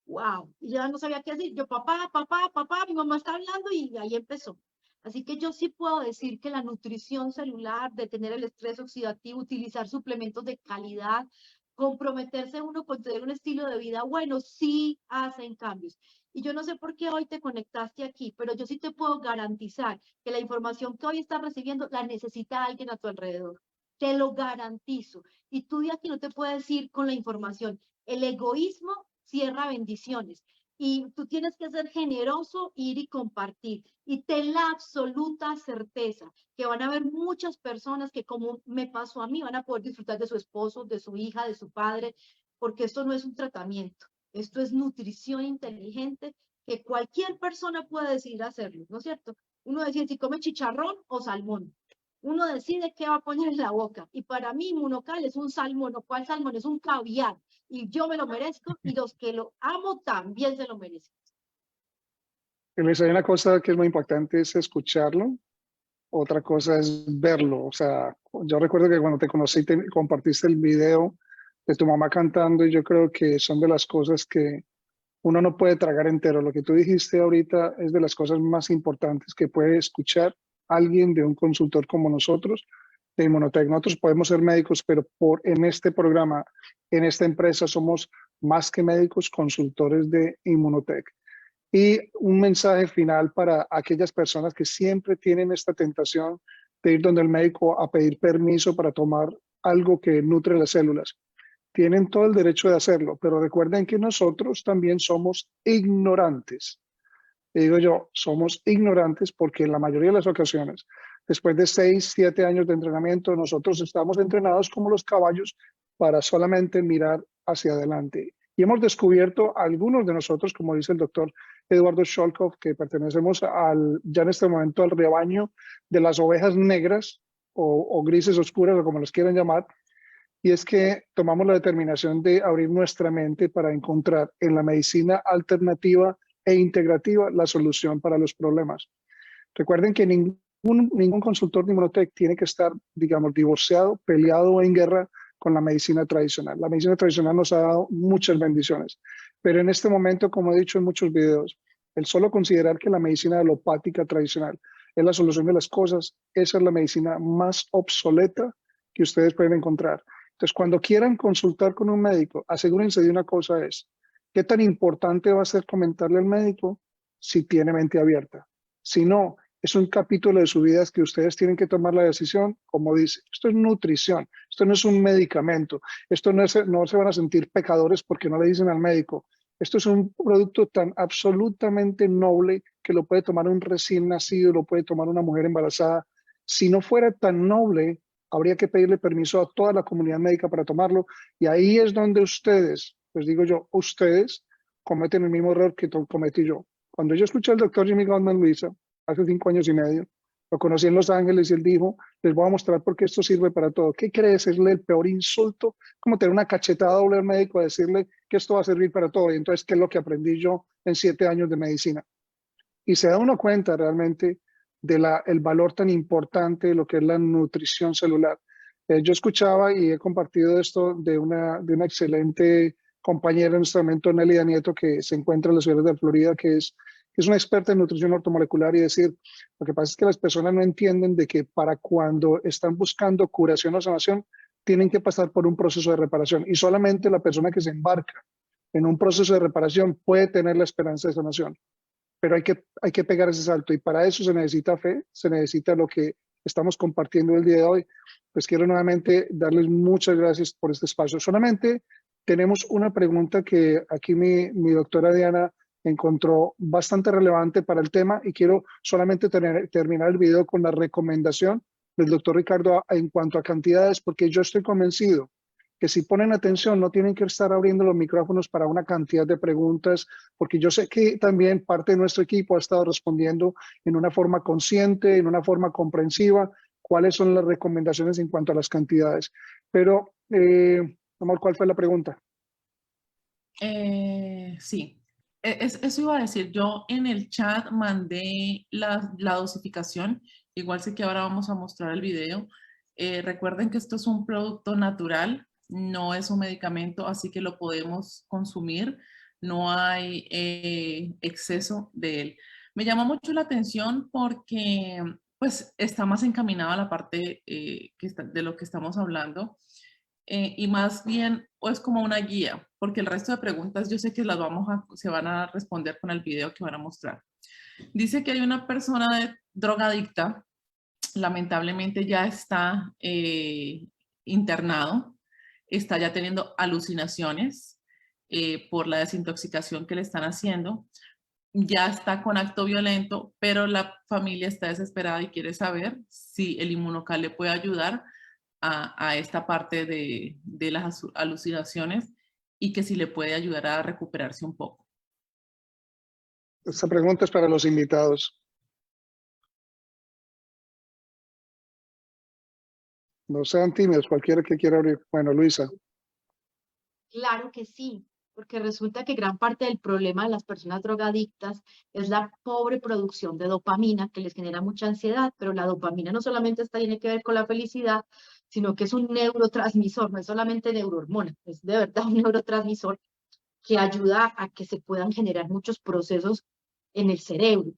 wow. Y ya no sabía qué decir. Yo, papá, papá, papá, mi mamá está hablando, y ahí empezó. Así que yo sí puedo decir que la nutrición celular, detener el estrés oxidativo, utilizar suplementos de calidad, comprometerse uno con tener un estilo de vida bueno, sí hacen cambios. Y yo no sé por qué hoy te conectaste aquí, pero yo sí te puedo garantizar que la información que hoy estás recibiendo la necesita alguien a tu alrededor. Te lo garantizo. Y tú de aquí no te puedes ir con la información. El egoísmo cierra bendiciones. Y tú tienes que ser generoso, ir y compartir. Y ten la absoluta certeza que van a haber muchas personas que, como me pasó a mí, van a poder disfrutar de su esposo, de su hija, de su padre, porque esto no es un tratamiento. Esto es nutrición inteligente que cualquier persona puede decidir hacerlo, ¿no es cierto? Uno decide si come chicharrón o salmón. Uno decide qué va a poner en la boca. Y para mí, Inmunocal es un salmón. ¿O cuál salmón? Es un caviar. Y yo me lo merezco, y los que lo amo también se lo merecen. Elisa, hay una cosa que es muy importante, es escucharlo. Otra cosa es verlo. O sea, yo recuerdo que cuando te conocí, compartiste el video de tu mamá cantando, y yo creo que son de las cosas que uno no puede tragar entero. Lo que tú dijiste ahorita es de las cosas más importantes que puede escuchar alguien de un consultor como nosotros, de Inmunotech. Nosotros podemos ser médicos, pero en este programa, en esta empresa, somos más que médicos, consultores de Inmunotech. Y un mensaje final para aquellas personas que siempre tienen esta tentación de ir donde el médico a pedir permiso para tomar algo que nutre las células. Tienen todo el derecho de hacerlo, pero recuerden que nosotros también somos ignorantes. Y digo yo, somos ignorantes porque en la mayoría de las ocasiones, después de 6, 7 años de entrenamiento, nosotros estamos entrenados como los caballos para solamente mirar hacia adelante. Y hemos descubierto algunos de nosotros, como dice el doctor Eduardo Sholkov, que pertenecemos ya en este momento al rebaño de las ovejas negras o grises oscuras o como las quieran llamar, y es que tomamos la determinación de abrir nuestra mente para encontrar en la medicina alternativa e integrativa la solución para los problemas. Recuerden que ningún consultor de Inmunotech tiene que estar, digamos, divorciado, peleado o en guerra con la medicina tradicional. La medicina tradicional nos ha dado muchas bendiciones, pero en este momento, como he dicho en muchos videos, el solo considerar que la medicina alopática tradicional es la solución de las cosas, esa es la medicina más obsoleta que ustedes pueden encontrar. Entonces, cuando quieran consultar con un médico, asegúrense de una cosa ¿qué tan importante va a ser comentarle al médico si tiene mente abierta? Si no, es un capítulo de su vida que ustedes tienen que tomar la decisión, como dice, esto es nutrición, esto no es un medicamento, esto no se van a sentir pecadores porque no le dicen al médico. Esto es un producto tan absolutamente noble que lo puede tomar un recién nacido, lo puede tomar una mujer embarazada. Si no fuera tan noble, habría que pedirle permiso a toda la comunidad médica para tomarlo. Y ahí es donde ustedes, pues digo yo, ustedes cometen el mismo error que cometí yo. Cuando yo escuché al doctor Jimmy Goldman, Luisa, hace 5 años y medio, lo conocí en Los Ángeles y él dijo, les voy a mostrar por qué esto sirve para todo. ¿Qué cree decirle el peor insulto? Como tener una cachetada doble al médico a decirle que esto va a servir para todo. Y entonces, ¿qué es lo que aprendí yo en 7 años de medicina? Y se da uno cuenta realmente el valor tan importante de lo que es la nutrición celular. Yo escuchaba y he compartido esto de una excelente compañera en este momento, Nelly Nieto, que se encuentra en la ciudad de Florida, que es una experta en nutrición ortomolecular, y decir, lo que pasa es que las personas no entienden de que para cuando están buscando curación o sanación, tienen que pasar por un proceso de reparación, y solamente la persona que se embarca en un proceso de reparación puede tener la esperanza de sanación. Pero hay que pegar ese salto, y para eso se necesita fe, se necesita lo que estamos compartiendo el día de hoy. Pues quiero nuevamente darles muchas gracias por este espacio. Solamente tenemos una pregunta que aquí mi doctora Diana encontró bastante relevante para el tema, y quiero solamente terminar el video con la recomendación del doctor Ricardo en cuanto a cantidades, porque yo estoy convencido que si ponen atención no tienen que estar abriendo los micrófonos para una cantidad de preguntas, porque yo sé que también parte de nuestro equipo ha estado respondiendo en una forma consciente, en una forma comprensiva, cuáles son las recomendaciones en cuanto a las cantidades. Pero, amor, ¿cuál fue la pregunta? Sí, eso iba a decir. Yo en el chat mandé la dosificación. Igual sé que ahora vamos a mostrar el video. Recuerden que esto es un producto natural, no es un medicamento, así que lo podemos consumir. No hay exceso de él. Me llamó mucho la atención porque pues está más encaminada a la parte de lo que estamos hablando. Y más bien es como una guía, porque el resto de preguntas yo sé que se van a responder con el video que van a mostrar. Dice que hay una persona drogadicta, lamentablemente ya está internado, está ya teniendo alucinaciones por la desintoxicación que le están haciendo, ya está con acto violento, pero la familia está desesperada y quiere saber si el Inmunocal le puede ayudar a esta parte de las alucinaciones, y que si le puede ayudar a recuperarse un poco. Esta pregunta es para los invitados. No sean tímidos, cualquiera que quiera abrir. Bueno, Luisa. Claro que sí, porque resulta que gran parte del problema de las personas drogadictas es la pobre producción de dopamina, que les genera mucha ansiedad, pero la dopamina no solamente tiene que ver con la felicidad, sino que es un neurotransmisor, no es solamente neurohormona, es de verdad un neurotransmisor que ayuda a que se puedan generar muchos procesos en el cerebro.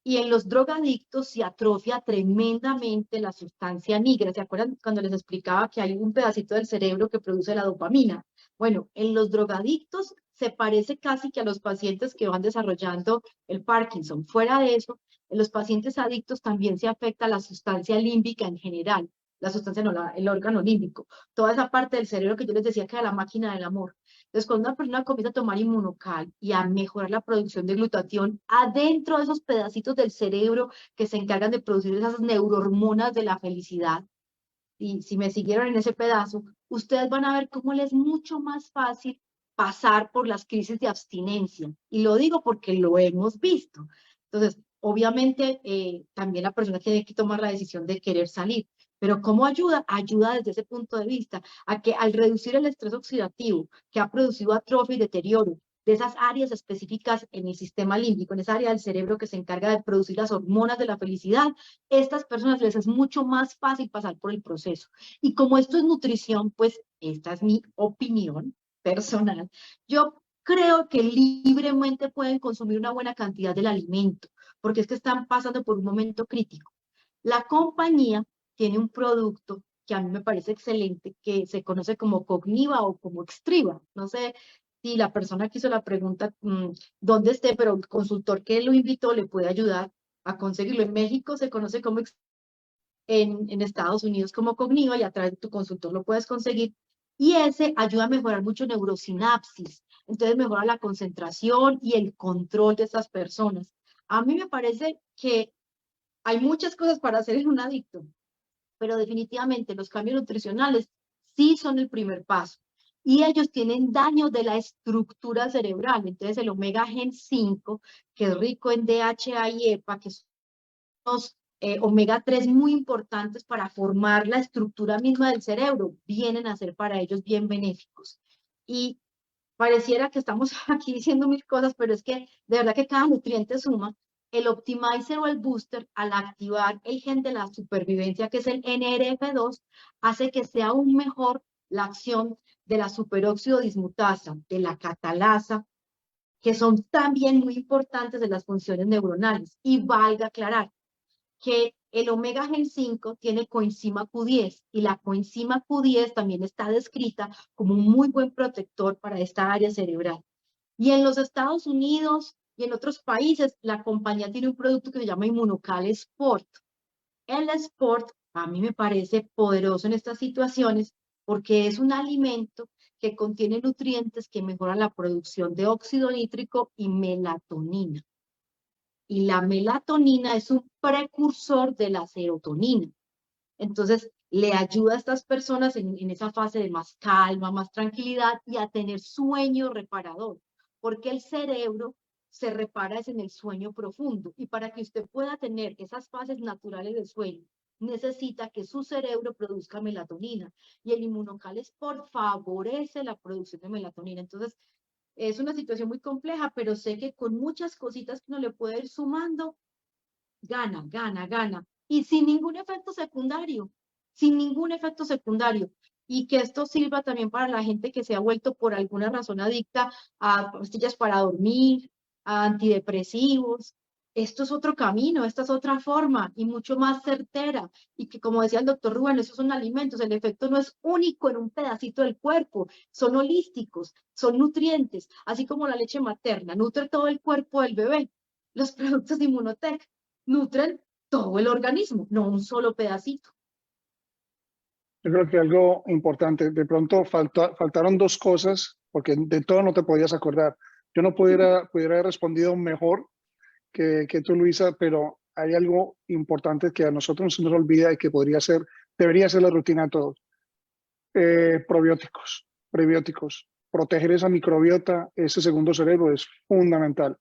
Y en los drogadictos se atrofia tremendamente la sustancia nigra. ¿Se acuerdan cuando les explicaba que hay un pedacito del cerebro que produce la dopamina? Bueno, en los drogadictos se parece casi que a los pacientes que van desarrollando el Parkinson. Fuera de eso, en los pacientes adictos también se afecta la sustancia límbica en general. la sustancia no, el órgano límbico, toda esa parte del cerebro que yo les decía que era la máquina del amor. Entonces, cuando una persona comienza a tomar Inmunocal y a mejorar la producción de glutatión adentro de esos pedacitos del cerebro que se encargan de producir esas neurohormonas de la felicidad, y si me siguieron en ese pedazo, ustedes van a ver cómo les es mucho más fácil pasar por las crisis de abstinencia. Y lo digo porque lo hemos visto. Entonces, obviamente, también la persona tiene que tomar la decisión de querer salir. Pero ¿cómo ayuda? Ayuda desde ese punto de vista a que al reducir el estrés oxidativo que ha producido atrofia y deterioro de esas áreas específicas en el sistema límbico, en esa área del cerebro que se encarga de producir las hormonas de la felicidad, estas personas les es mucho más fácil pasar por el proceso. Y como esto es nutrición, pues esta es mi opinión personal. Yo creo que libremente pueden consumir una buena cantidad del alimento, porque es que están pasando por un momento crítico. La compañía tiene un producto que a mí me parece excelente, que se conoce como Cogniva o como Extriva. No sé si la persona que hizo la pregunta dónde esté, pero el consultor que lo invitó le puede ayudar a conseguirlo. En México se conoce como en Estados Unidos como Cogniva, y a través de tu consultor lo puedes conseguir. Y ese ayuda a mejorar mucho neurosinapsis. Entonces mejora la concentración y el control de estas personas. A mí me parece que hay muchas cosas para hacer en un adicto, pero definitivamente los cambios nutricionales sí son el primer paso. Y ellos tienen daño de la estructura cerebral. Entonces el omega gen 5, que es rico en DHA y EPA, que son los omega 3 muy importantes para formar la estructura misma del cerebro, vienen a ser para ellos bien benéficos. Y pareciera que estamos aquí diciendo mil cosas, pero es que de verdad que cada nutriente suma. El optimizer o el booster, al activar el gen de la supervivencia, que es el NRF2, hace que sea aún mejor la acción de la superóxido dismutasa, de la catalasa, que son también muy importantes de las funciones neuronales. Y valga aclarar que el omega gen 5 tiene coenzima Q10, y la coenzima Q10 también está descrita como un muy buen protector para esta área cerebral. Y en los Estados Unidos y en otros países, la compañía tiene un producto que se llama Inmunocal Sport. El Sport a mí me parece poderoso en estas situaciones porque es un alimento que contiene nutrientes que mejoran la producción de óxido nítrico y melatonina. Y la melatonina es un precursor de la serotonina. Entonces, le ayuda a estas personas en esa fase de más calma, más tranquilidad y a tener sueño reparador, porque el cerebro se repara en el sueño profundo, y para que usted pueda tener esas fases naturales de sueño, necesita que su cerebro produzca melatonina, y el Inmunocal Sport favorece la producción de melatonina. Entonces, es una situación muy compleja, pero sé que con muchas cositas que uno le puede ir sumando, gana, gana, gana. Y sin ningún efecto secundario, sin ningún efecto secundario. Y que esto sirva también para la gente que se ha vuelto por alguna razón adicta a pastillas para dormir, a antidepresivos. Esto es otro camino, esta es otra forma y mucho más certera. Y que, como decía el doctor Rubén, esos son alimentos, el efecto no es único en un pedacito del cuerpo, son holísticos, son nutrientes, así como la leche materna nutre todo el cuerpo del bebé. Los productos de Inmunotech nutren todo el organismo, no un solo pedacito. Yo creo que algo importante, de pronto faltaron dos cosas, porque de todo no te podías acordar. Yo no pudiera haber respondido mejor que tú, Luisa, pero hay algo importante que a nosotros se nos olvida y que debería ser la rutina de todos. Probióticos, prebióticos. Proteger esa microbiota, ese segundo cerebro es fundamental.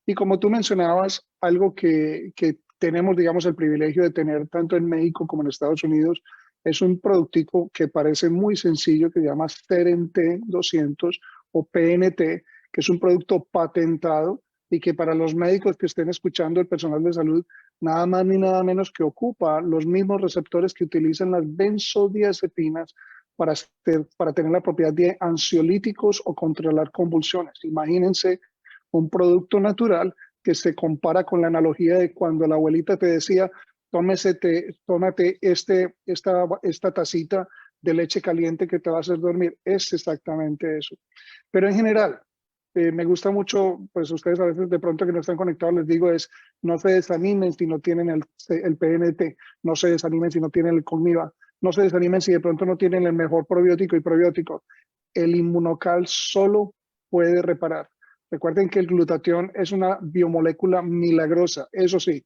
Y como tú mencionabas, algo que tenemos, digamos, el privilegio de tener tanto en México como en Estados Unidos, es un productico que parece muy sencillo, que se llama Serente 200 o PNT, que es un producto patentado y que para los médicos que estén escuchando, el personal de salud, nada más ni nada menos que ocupa los mismos receptores que utilizan las benzodiazepinas para tener la propiedad de ansiolíticos o controlar convulsiones. Imagínense un producto natural que se compara con la analogía de cuando la abuelita te decía, tómate esta tacita de leche caliente que te va a hacer dormir. Es exactamente eso. Pero en general, me gusta mucho, pues ustedes a veces de pronto que no están conectados, les digo no se desanimen si no tienen el PNT, no se desanimen si no tienen el Cogniva. no se desanimen si de pronto no tienen el mejor probiótico y probiótico. El Inmunocal solo puede reparar. Recuerden que el glutatión es una biomolécula milagrosa. Eso sí,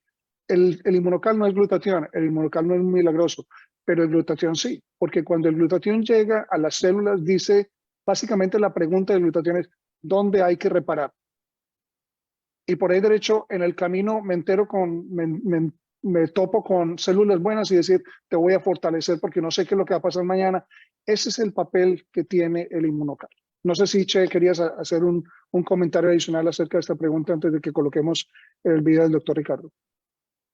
el Inmunocal no es glutatión, el Inmunocal no es milagroso, pero el glutatión sí, porque cuando el glutatión llega a las células, dice, básicamente la pregunta del glutatión es, ¿dónde hay que reparar? Y por ahí derecho, en el camino me topo con células buenas y decir, te voy a fortalecer porque no sé qué es lo que va a pasar mañana. Ese es el papel que tiene el Inmunocal. No sé si, Che, querías hacer un comentario adicional acerca de esta pregunta antes de que coloquemos el video del doctor Ricardo.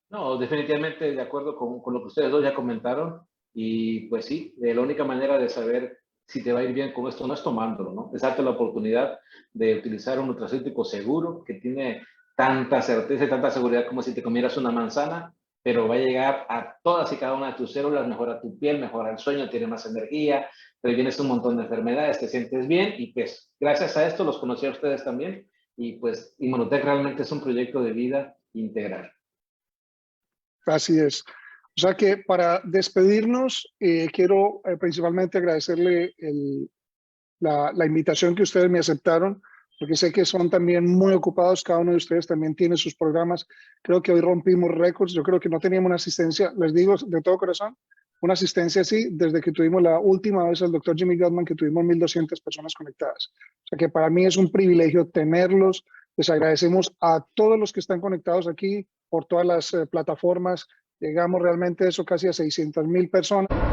No, definitivamente de acuerdo con lo que ustedes dos ya comentaron. Y pues sí, la única manera de saber si te va a ir bien con esto no es tomándolo, ¿no? Es darte la oportunidad de utilizar un nutracéutico seguro que tiene tanta certeza y tanta seguridad como si te comieras una manzana, pero va a llegar a todas y cada una de tus células, mejora tu piel, mejora el sueño, tienes más energía, previenes un montón de enfermedades, te sientes bien y pues gracias a esto los conocí a ustedes también y pues Inmunotech realmente es un proyecto de vida integral. Así es. O sea que para despedirnos, quiero principalmente agradecerle la invitación que ustedes me aceptaron, porque sé que son también muy ocupados, cada uno de ustedes también tiene sus programas. Creo que hoy rompimos récords, yo creo que no teníamos una asistencia, les digo de todo corazón, una asistencia así desde que tuvimos la última vez al doctor Jimmy Gottman, que tuvimos 1.200 personas conectadas. O sea que para mí es un privilegio tenerlos. Les agradecemos a todos los que están conectados aquí por todas las plataformas. Llegamos realmente a eso casi a 600,000 personas.